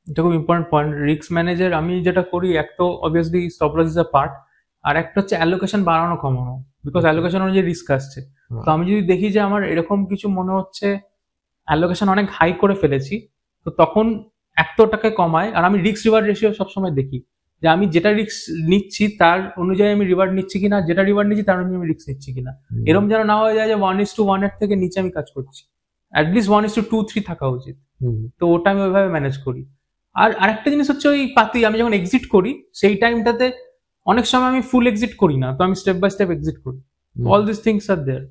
এটা খুব ইম্পর্টেন্ট পয়েন্ট, রিস্ক ম্যানেজার। আমি যেটা করি, এক তো obviously stop loss is a part, আর একটা হচ্ছে অ্যালোকেশন বাড়ানো কমানো, বিকজ অ্যালোকেশন অনুযায়ী রিস্ক আসছে। তো আমি যদি দেখি যে আমার এরকম কিছু মনে হচ্ছে অ্যালোকেশন অনেক হাই করে ফেলেছি, তো তখন এক তো ওটাকে কমায়, আর আমি রিস্ক রিওয়ার্ড রেশিও সবসময় দেখি যে আমি যেটা রিস্ক নিচ্ছি তার অনুযায়ী আমি রিওয়ার্ড নিচ্ছি কিনা, যেটা রিওয়ার্ড নিচ্ছি তার অনুযায়ী আমি রিস্ক নিচ্ছি কিনা। এরকম যেন না হয়ে যায় যে 1:1 এর থেকে নিচে আমি কাজ করছি, অ্যাটলিস্ট 1:2-3 থাকা উচিত। তো ওটা আমি ওইভাবে ম্যানেজ করি। আর আরেকটা জিনিস হচ্ছে ওই পাতি, আমি যখন এক্সিট করি সেই টাইমটাতে অনেক সময় আমি ফুল এক্সিট করি না, তো আমি স্টেপ বাই স্টেপ এক্সিট করি। অল দিস থিংস আর দেয়ার।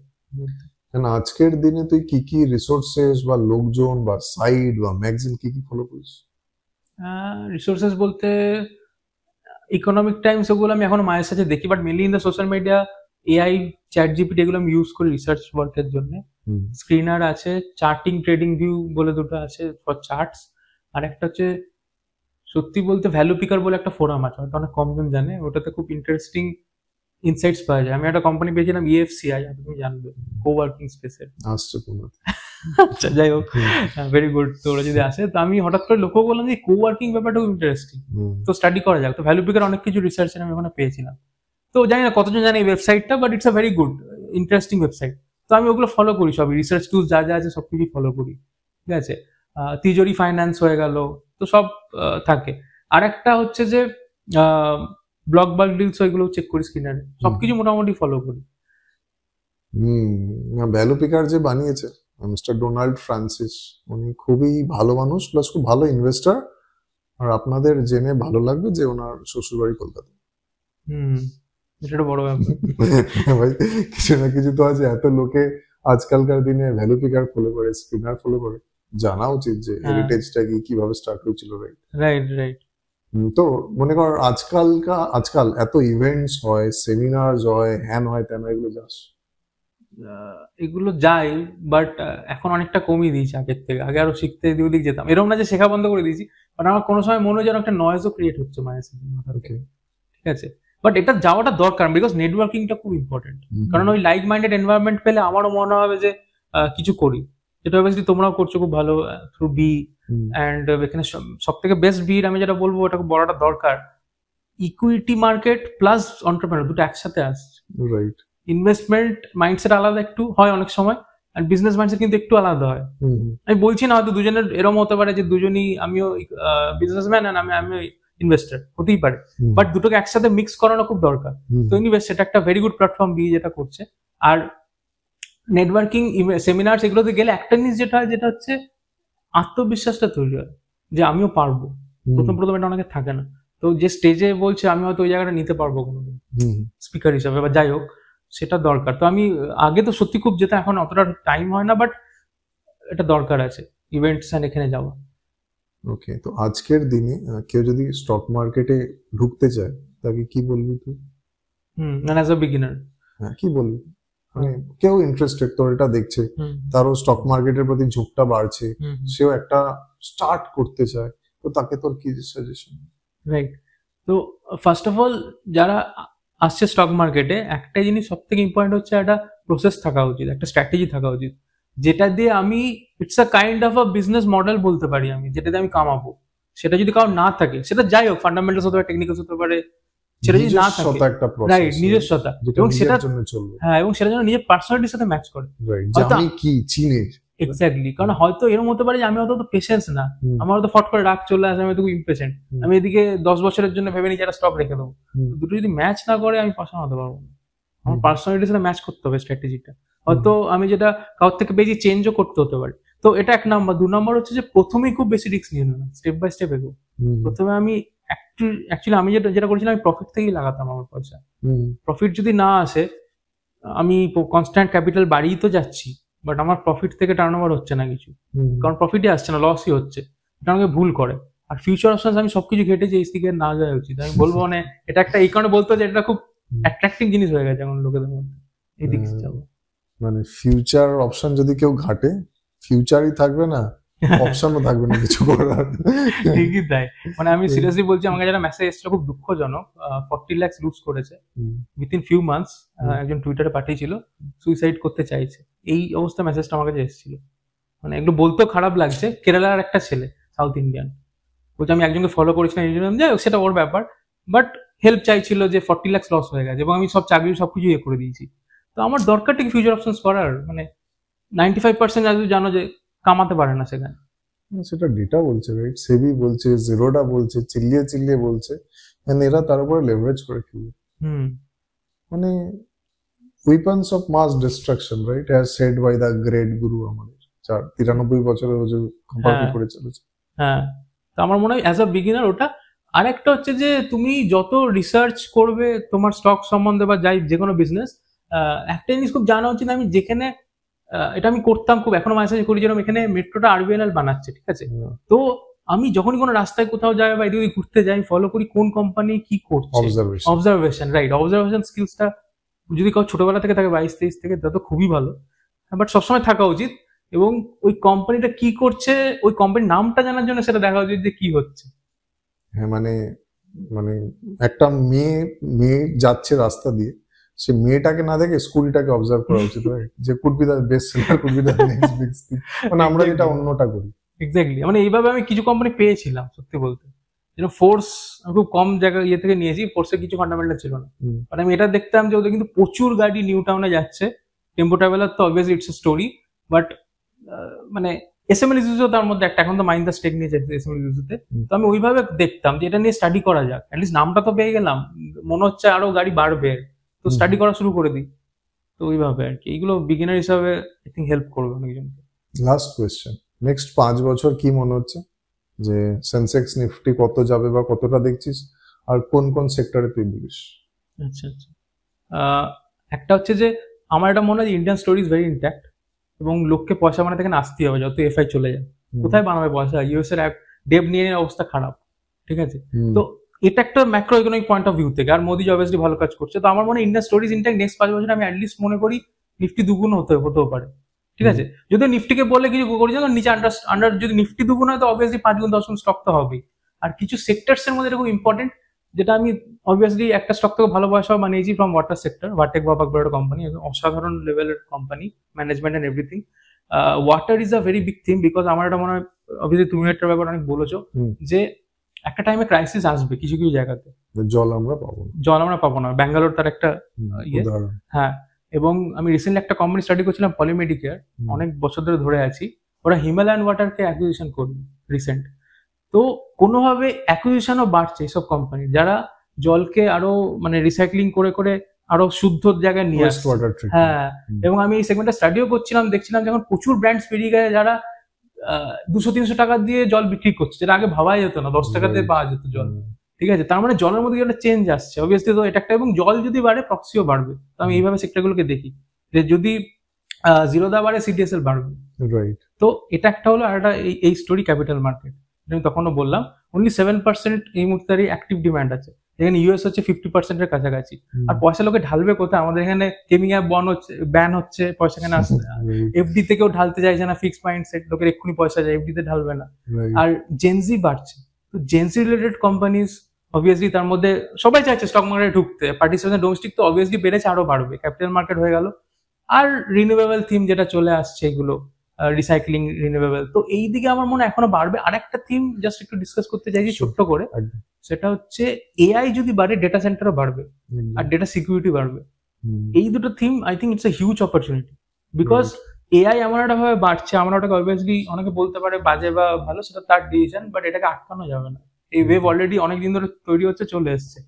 আজকের দিনে তুই কি কি রিসোর্সেস বা লোকজন বা সাইট বা ম্যাগাজিন কি কি ফলো করিস? রিসোর্সেস বলতে ইকোনমিক টাইমস, ওগুলো আমি এখনো মায়ের সাথে দেখি, but mainly in the social media AI, chat GPT এগুলো আমি ইউজ করি রিসার্চ ওয়ার্কের জন্য। স্ক্রিনার আছে, চার্টিং ট্রেডিং ভিউ বলে দুটো আছে ফর চার্টস, আর একটা হচ্ছে সত্যি বলতে ভ্যালু পিকার বলে একটা ফোরাম আছে, হয়তো অনেক কমজন জানে, ওটাতে খুব ইন্টারেস্টিং ইনসাইটস পাওয়া যায়। আমি একটা কোম্পানি পেয়েছিলাম ইএফসিআই, তুমি জানবে, কোওয়ার্কিং স্পেসের। আসছে পুনাতে। আচ্ছা, যাই হোক, ভেরি গুড। তো ওরা যদি আসে, তো আমি হঠাৎ করে লক্ষ্য করলাম যে কোওয়ার্কিং ব্যাপারটা খুব ইন্টারেস্টিং, তো স্টাডি করা যাক। তো ভ্যালু পিকার অনেক কিছু রিসার্চের আমি ওখানে পেয়েছিলাম। তো জানি না কতজন জানে এই ওয়েবসাইটটা, but it's a very good interesting website. তো আমি ওগুলো ফলো করি, সবই রিসার্চ টুলস যা যা আছে সবকিছু ফলো করি, ঠিক আছে। তিজোরি ফাইন্যান্স হয়ে গেল, তো সব থাকে। আর একটা হচ্ছে যে ব্লক বাল্ক ডিলস, ওইগুলো চেক করি স্ক্রিনারে, সবকিছু মোটামুটি ফলো করি। ভ্যালু পিকার যে বানিয়েছে মিস্টার ডোনাল্ড ফ্রান্সিস, উনি খুবই ভালো মানুষ, প্লাস খুব ভালো ইনভেস্টর। আর আপনাদের জেনে ভালো লাগবে যে ওনার শ্বশুরবাড়ি কলকাতা। সেটা বড় ব্যাপার ভাই, কিছু না কিছু তো আছে। এত লোকে আজকালকার দিনে ভ্যালু পিকার ফলো করে, স্ক্রিনার ফলো করে, জানা উচিত যে হেরিটেজটা কি, কিভাবে স্টার্ট হয়েছিল। Right right. তো মনে কর আজকাল এত ইভেন্টস হয়, সেমিনার হয়, হ্যান হয়, তেন এগুলো যাস? এগুলো যাই, বাট এখন অনেকটা কমিয়ে দিয়েছি আগের থেকে। আগে আরো শিখতে এদিক ওদিক যেতাম, এরকম না যে শেখা বন্ধ করে দিয়েছি, বাট আমার কোনো সময় মনে হয় যেন একটা নয়েজও ক্রিয়েট হচ্ছে মায়ের সাথে মাথার, ঠিক আছে। বাট এটা যাওয়াটা দরকার, বিকজ নেটওয়ার্কিংটা খুব ইম্পর্টেন্ট। কারণ ওই লাইক মাইন্ডেড এনভায়রনমেন্ট পেলে আমারও মনে হবে যে কিছু করি, যেটা অবভিয়াসলি তোমরাও করছো খুব ভালো থ্রু বি। অ্যান্ড এখানে সব থেকে বেস্ট বির আমি যেটা বলবো, ওটা বড়টা দরকার। ইকুইটি মার্কেট প্লাস এন্টারপ্রেনার দুটো একসাথে আসছে। রাইট। ইনভেস্টমেন্ট মাইন্ডসেট আলাদা একটু হয় অনেক সময়, আর বিজনেস মাইন্ডসেট কিন্তু একটু আলাদা হয়। আমি বলছি না হয়তো দুজনের এরকম হতে পারে যে দুজনই, আমিও বিজনেসম্যান আর আমি ইনভেস্টার, হতেই পারে, বাট দুটোকে একসাথে মিক্স করানো খুব দরকার। তো ইনভেস্ট, সেটা একটা ভেরি গুড প্ল্যাটফর্ম বি যেটা করছে। আর নেটওয়ার্কিং সেমিনার এগুলোতে গেলে একটা জিনিস যেটা হয়, যেটা হচ্ছে আত্মবিশ্বাসটা তৈরি হয় যে আমিও পারবো। প্রথম এটা অনেকে থাকে না, তো যে স্টেজে বলছে আমি হয়তো ওই জায়গাটা নিতে পারবো কোনোদিন স্পিকার হিসাবে বা যাই হোক, সেটা দরকার। তো আমি আগে তো সত্যি খুব যেটা, এখন অতটা টাইম হয় না, বাট এটা দরকার আছে ইভেন্টস এন্ড এখানে যাওয়া। ওকে, তো আজকের দিনে কেউ যদি স্টক মার্কেটে ঢুকতে চায়, তাকে কি বলবি তুই? অ্যাজ আ বিগিনার, হ্যাঁ, কি বলবি? মানে কেউ ইন্টারেস্টেড, তোর এটা দেখছে, তারও স্টক মার্কেটের প্রতি ঝোঁকটা বাড়ছে, সেও একটা স্টার্ট করতে চায়, তো তাকে তোর কি সাজেশন? রাইট। তো ফার্স্ট অফ অল, যারা আসছে স্টক মার্কেটে, একটা জিনিস সব থেকে ইম্পর্টেন্ট হচ্ছে একটা প্রসেস থাকা উচিত, একটা স্ট্র্যাটেজি থাকা উচিত, যেটা দিয়ে আমি it's a kind of a business model বলতে পারি আমি, যেটা দিয়ে আমি কামাবো। সেটা যদি কারো না থাকে, সেটা যাই হোক, ফান্ডামেন্টালস হতে পারে, টেকনিক্যালস হতে পারে, সেটা যদি না থাকে, রাইট, নিজস্বতা, এবং সেটা হ্যাঁ, এবং সেটা যেন নিজের পার্সোনালিটির সাথে ম্যাচ করে। আমি কি চিনি এক্স্যাক্টলি, কারণ হয়তো এরকম হতে পারে যে আমি হয়তো পেশেন্স না, আমার হয়তো ফট করে রাগ চলে আসে, আমি তো ইমপেশেন্ট, আমি এদিকে 10 বছরের জন্য ভেবে নিই একটা স্টক রেখে দেবো। দুটো যদি ম্যাচ না করে, আমি পাশা হতে পারবো না। আমার পার্সোনালিটির সাথে ম্যাচ করতে হবে স্ট্র্যাটেজিটা। হয়তো আমি যেটা কারোর থেকে পেয়েছি চেঞ্জও করতে হতে পারে। তো এটা 1 নাম্বার। 2 নাম্বার হচ্ছে যে প্রথমেই খুব বেশি রিস্ক নিয়ে না, স্টেপ বাই স্টেপ এগো। প্রথমে আমি অ্যাকচুয়ালি আমি যেটা করেছিলাম, আমি প্রফিট থেকেই লাগাতাম আমার পয়সা। প্রফিট যদি না আসে, আমি কনস্ট্যান্ট ক্যাপিটাল বাড়িয়ে তো যাচ্ছি, বাট আমার প্রফিট থেকে টার্নওভার হচ্ছে না কিছু, কারণ প্রফিটই আসছে না, লসই হচ্ছে। এটা আমাকে ভুল করে। আর ফিউচার অপশনস আমি সবকিছু ঘেটেছি, এই দিকে না যাওয়া উচিত আমি বলবো। মানে এটা একটা, এই কারণে বলতো যে এটা খুব অ্যাট্রাক্টিভ জিনিস হয়ে গেছে এখন লোকেদের মধ্যে, এই দিকে যাবো। মানে ফিউচার অপশন যদি কেউ ঘাটে, ফিউচারই থাকবে না, অপশনও থাকবে না কিছু করার। ঠিকই তাই। মানে আমি সিরিয়াসলি বলছি, আমাকে যারা মেসেজ এসেছিল খুব দুঃখজনক, 40 লাখ লুজ করেছে উইথিন ফিউ মান্থস। একজন টুইটারে পাঠিয়েছিল সুইসাইড করতে চাইছে, এই অবস্থা মেসেজটা আমার কাছে এসেছিল। মানে এগুলো বলতেও খারাপ লাগছে। কেরালার একটা ছেলে, সাউথ ইন্ডিয়ান, বলছে আমি একজনকে ফলো করেছিলাম, যাই হোক সেটা ওর ব্যাপার, বাট হেল্প চাইছিল যে 40 লাখ লস হয়ে গেছে, এবং আমি সব চাকরি সবকিছু ইয়ে করে দিয়েছি। তো আমার দরকারটা কি ফিউচার অপশনস করার? মানে 95% যদি জানো যে কামাতে পারে না সেখানে। সেটা ডেটা বলছে, রাইট? সেবি বলছে, জিরোডা বলছে, চিল্লিয়ে বলছে, এরা তার উপরে লেভারেজ করে খেলবে। মানে weapons of mass destruction, right, as said by the great guru আমাদের 93 বছরের কোম্পানি করে চলেছে। হ্যাঁ, তো আমার মনে হয় অ্যাজ আ বিগিনার ওটা আরেকটা হচ্ছে যে তুমি যত রিসার্চ করবে তোমার স্টক সম্বন্ধে বা যাই যে কোনো বিজনেস, একটা জিনিস খুব জানা উচিত। আমি যেখানে এটা আমি করতাম খুব, এখনো মাঝে সাঝে করি, যেরকম এখানে মেট্রোটা আরবিএনএল বানাচ্ছে, ঠিক আছে? তো আমি যখনই কোনো রাস্তায় কোথাও যাই বা এদিকে ঘুরতে যাই, ফলো করি কোন কোম্পানি কি করছে। অবজারভেশন, রাইট, অবজারভেশন স্কিলসটা যদি কাউ ছোটবেলা থেকে থাকে 22-23 থেকে, তা তো খুবই ভালো, বাট সবসময় থাকা উচিত। এবং ওই কোম্পানিটা কি করছে, ওই কোম্পানির নামটা জানার জন্য সেটা দেখা উচিত যে কি হচ্ছে। হ্যাঁ, মানে মানে একটা মেয়ে মেয়ে যাচ্ছে রাস্তা দিয়ে, সে মেয়েটাকে না দেখে স্কুলটাকে অবজার্ভ করা উচিত, যে could be the best seller, could be the next big thing. মানে আমরা যেটা অন্যটা করি। এক্স্যাক্টলি, মানে এইভাবে আমি কিছু কোম্পানি পেয়েছিলাম সত্যি বলতে। যেন ফোর্স আমি খুব কম জায়গা থেকে নিয়েছি, ফোর্সে কিছু ফান্ডামেন্টাল ছিল না, বাট আমি এটা দেখতাম যে ওদের কিন্তু প্রচুর গাড়ি নিউ টাউনে যাচ্ছে। টেম্পো ট্রাভেলার তো obviously it's a story, but মানে এসএমএল ইস্যুও তার মধ্যে একটা, এখন তো মাহিন্দ্রা স্টেক নিয়েছে এসএমএল ইস্যুতে। তো আমি ওইভাবে দেখতাম যে এটা নিয়ে স্টাডি করা যাক, অ্যাটলিস্ট নামটা তো পেয়ে গেলাম, মনে হচ্ছে আরো গাড়ি বাড়বে, তো স্টাডি করা শুরু করে দিই। তো ওইভাবে আর কি, এইগুলো বিগিনার হিসাবে আই থিঙ্ক হেল্প করবে অনেকজনকে। লাস্ট কোয়েশ্চেন, নেক্সট 5 বছর কি মনে হচ্ছে যে সেন্সেক্স নিফটি কত যাবে বা কতটা দেখছিস, আর কোন কোন সেক্টরে তুই বলিস? আচ্ছা আচ্ছা, একটা হচ্ছে যে আমার এটা মনে হয় Indian story is very intact, এবং লোককে পয়সা বানাতে এখানে আসতেই হবে, যত এফআই চলে যায়। কোথায় বানাবে পয়সা? ইউএস এর ডেব নিয়ে অবস্থা খারাপ, ঠিক আছে? তো এটা একটা macro economic point of view থেকে, আর মোদি অবভিয়াসলি ভালো কাজ করছে। তো আমার মনে হয় ইন্ডিয়ান স্টোরিজ ইন্ট্যাক্ট নেক্সট 5 বছর আমি অ্যাটলিস্ট মনে করি নিফটি দুগুণ হতেও পারে, ঠিক আছে? যদি নিফটিকে বলে কিছু করি না, নিচে আন্ডার যদি নিফটি দুগুণ হয় তো অবভিয়াসলি 5 গুণ 10 গুণ স্টক তো হবেই। আর কিছু সেক্টরস এর মধ্যে এটা খুব ইম্পর্টেন্ট, যেটা আমি অবভিয়াসলি একটা স্টক থেকে ভালো পয়সা বানিয়েছি ফ্রম ওয়াটার সেক্টর। ওয়াটেক বাবাক বড় কোম্পানি, অসাধারণ লেভেলের company, management and everything. Water is a very big thing, because আমার এটা মনে হয়, অবভিয়াসলি তুমি এটার ব্যাপারে অনেক বলেছো, যে একটা টাইমে ক্রাইসিস আসবে কিছু কিছু জায়গাতে, জল আমরা পাবো না। ব্যাঙ্গালোর তার একটা ইয়ে। হ্যাঁ, এবং আমি রিসেন্টলি একটা কোম্পানি স্টাডি করছিলাম, পলিমেডিকেয়ার, অনেক বছর ধরে আছি। ওরা হিমালয়ান ওয়াটারকে অ্যাকুইজিশন করবে রিসেন্ট। তো কোনোভাবে অ্যাকুইজিশনও বাড়ছে এসব কোম্পানি, যারা জলকে আরো মানে রিসাইক্লিং করে করে আরো শুদ্ধ জায়গায় নিয়ে আসছে। হ্যাঁ, এবং আমি এই সেগমেন্টটা স্টাডিও করছিলাম, দেখছিলাম যখন প্রচুর ব্র্যান্ডস বেরিয়ে গেছে যারা 200-300 টাকা দিয়ে জল বিক্রি করছে, যেটা আগে ভাবাই যেত না, 10 টাকাতে পাওয়া যেত জল, ঠিক আছে? তার মানে জলের মধ্যে একটা চেঞ্জ আসছে অবভিয়াসলি। তো এটা একটা, এবং জল যদি বাড়ে প্রক্সিও বাড়বে। তো আমি এইভাবে সেক্টরগুলোকে দেখি, যে যদি জিরোদা বাড়ে সিডিএসএল বাড়বে, রাইট? তো এটা একটা হলো। আর একটা এই স্টোরি ক্যাপিটাল মার্কেট, আমি তখনও বললাম অনলি 7% এই মুহূর্তে অ্যাক্টিভ ডিমান্ড আছে, এখানে ইউএস হচ্ছে 50%-এর কাছাকাছি। আর পয়সা লোকে ঢালবে কোথায়? আমাদের এখানে কেমিং অ্যাপ ব্যান হচ্ছে, পয়সা এখানে আসছে। এফডি থেকেও ঢালতে চাইছে না, ফিক্সড মাইন্ডসেট, লোকের এক্ষুনি পয়সা যায়, এফডি তে ঢালবে না। আর জেনজি বাড়ছে, তো জেনজি রিলেটেড কোম্পানিজ অবভিয়াসলি তার মধ্যে সবাই চাইছে স্টক মার্কেটে ঢুকতে। পার্টিসিপেশন ডোমেস্টিক তো অবভিয়াসলি বেড়েছে, আরো বাড়বে, ক্যাপিটাল মার্কেট হয়ে গেল। আর রিনিউয়েবল থিম যেটা চলে আসছে, এগুলো রিসাইক্লিং, রিনিউয়েবল, তো এই দিকে আমার মনে হয় এখনো বাড়বে। আরেকটা থিম জাস্ট একটু ডিসকাস করতে চাইছি ছোট্ট করে, সেটা হচ্ছে এআই যদি বাড়ে, ডেটা সেন্টারও বাড়বে, আর ডেটা সিকিউরিটি বাড়বে। এই দুটো theme I think it's a huge opportunity, because AI এমন একটা ভাবে বাড়ছে, আমরা ওটাকে অবভিয়াসলি অনেকে বলতে পারে বাজে বা ভালো, সেটা তার ডিসিশন, বাট এটাকে আটকানো যাবে না। এই ওয়েভ অলরেডি অনেকদিন ধরে তৈরি হচ্ছে, চলে এসছে।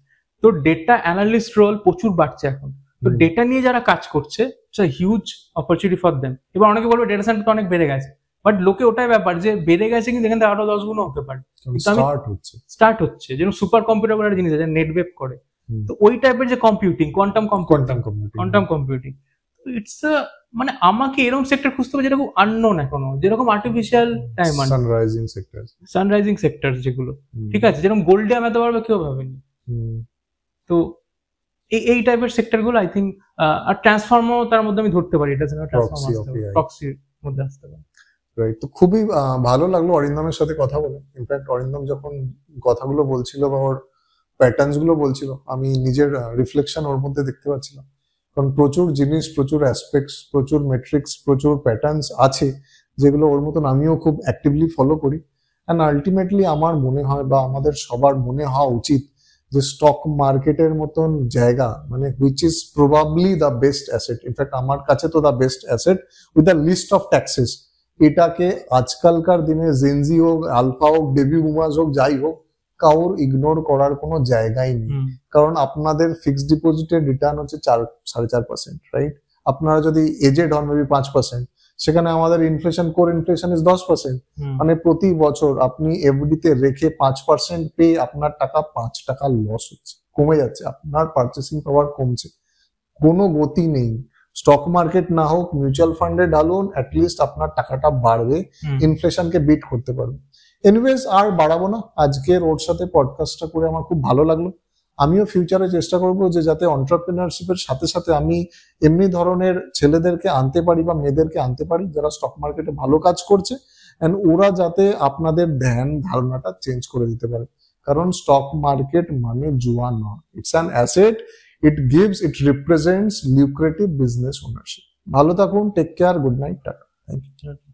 তো ডেটা অ্যানালিস্ট রোল প্রচুর বাড়ছে এখন। তো ডেটা নিয়ে যারা কাজ করছে, it's a huge opportunity for them. এবার অনেকে বলবে ডেটা সেন্টার তো অনেক বেড়ে গেছে, বাট লোকে ওটাই ব্যাপার যে বেড়ে গেছে, কিন্তু এখান থেকে আরো 10 গুণ হতে পারে। স্টার্ট হচ্ছে, যেমন সুপার কম্পিউটার বলে একটা জিনিস আছে, নেটওয়েভ করে। তো ওই টাইপের যে কম্পিউটিং, কোয়ান্টাম কম্পিউটিং, ইটস মানে আমাকে এরকম সেক্টর খুঁজতে হবে যেটা খুব আননোন এখনো, যেরকম আর্টিফিশিয়াল ডায়মন্ড, সানরাইজিং সেক্টর যেগুলো, ঠিক আছে? যেরকম গোল্ডে আমি এত পারবে কেউ ভাবেনি। তো এই টাইপের সেক্টর গুলো আই থিঙ্ক, আর ট্রান্সফর্মও তার মধ্যে আমি ধরতে পারি, এটা প্রক্সির মধ্যে আসতে পারে। রাইট, তো খুবই ভালো লাগলো অরিন্দমের সাথে কথা বলে। ইনফ্যাক্ট অরিন্দম যখন কথাগুলো বলছিল বা ওর প্যাটার্নস গুলো বলছিল, আমি নিজের রিফ্লেকশন ওর মধ্যে দেখতে পাচ্ছিলাম। কারণ প্রচুর জিনিস, প্রচুর অ্যাসপেক্টস, প্রচুর মেট্রিক্স, প্রচুর প্যাটার্নস আছে যেগুলো ওর মতন আমিও খুব অ্যাক্টিভলি ফলো করি। অ্যান্ড আলটিমেটলি আমার মনে হয়, বা আমাদের সবার মনে হওয়া উচিত, যে স্টক মার্কেটের মতন জায়গা, মানে which is probably the best asset, in fact আমার কাছে তো the best asset with the list of taxes, এটাকে আজকালকার দিনে জেনজি হোক, আলফা হোক, বেবি বুমার্স হোক, যাই হোক, কাউর ইগনোর করার কোনো জায়গাই নেই। কারণ আপনাদের ফিক্সড ডিপোজিটের রিটার্ন হচ্ছে 4-4.5%, রাইট? আপনারা যদি এজেড হন মেবি 5%, সেখানে আমাদের ইনফ্লেশন, কোর ইনফ্লেশন ইজ 10%। হুম, মানে প্রতি বছর আপনি এফডি তে রেখে 5% পেয়ে আপনার টাকা 5 টাকা লস হচ্ছে, কমে যাচ্ছে, আপনার পার্চেসিং পাওয়ার কমছে, কোনো গতি নেই। স্টক মার্কেট না হোক, মিউচুয়াল ফান্ডে ঢালুন, অ্যাটলিস্ট আপনার টাকাটা বাড়বে, হুম। ইনফ্লেশনকে বিট করতে পারবে। এনিওয়েজ আর বাড়াবো না, আজকের ওর সাথে পডকাস্টটা করে আমার খুব ভালো লাগলো। আমিও ফিউচারে চেষ্টা করব যে যাতে এন্টারপ্রেনারশিপের সাথে সাথে আমি এমনি ধরনের ছেলেদেরকে আনতে পারি বা মেয়েদেরকে আনতে পারি যারা স্টক মার্কেটে ভালো কাজ করছে, এন্ড ওরা যাতে আপনাদের ধ্যান ধারণাটা চেঞ্জ করে দিতে পারে। কারণ স্টক মার্কেট মানে জুয়া নয়, it's an asset, it gives, it represents lucrative business ownership. ভালো থাকুন, take care, good night, tata, thank you.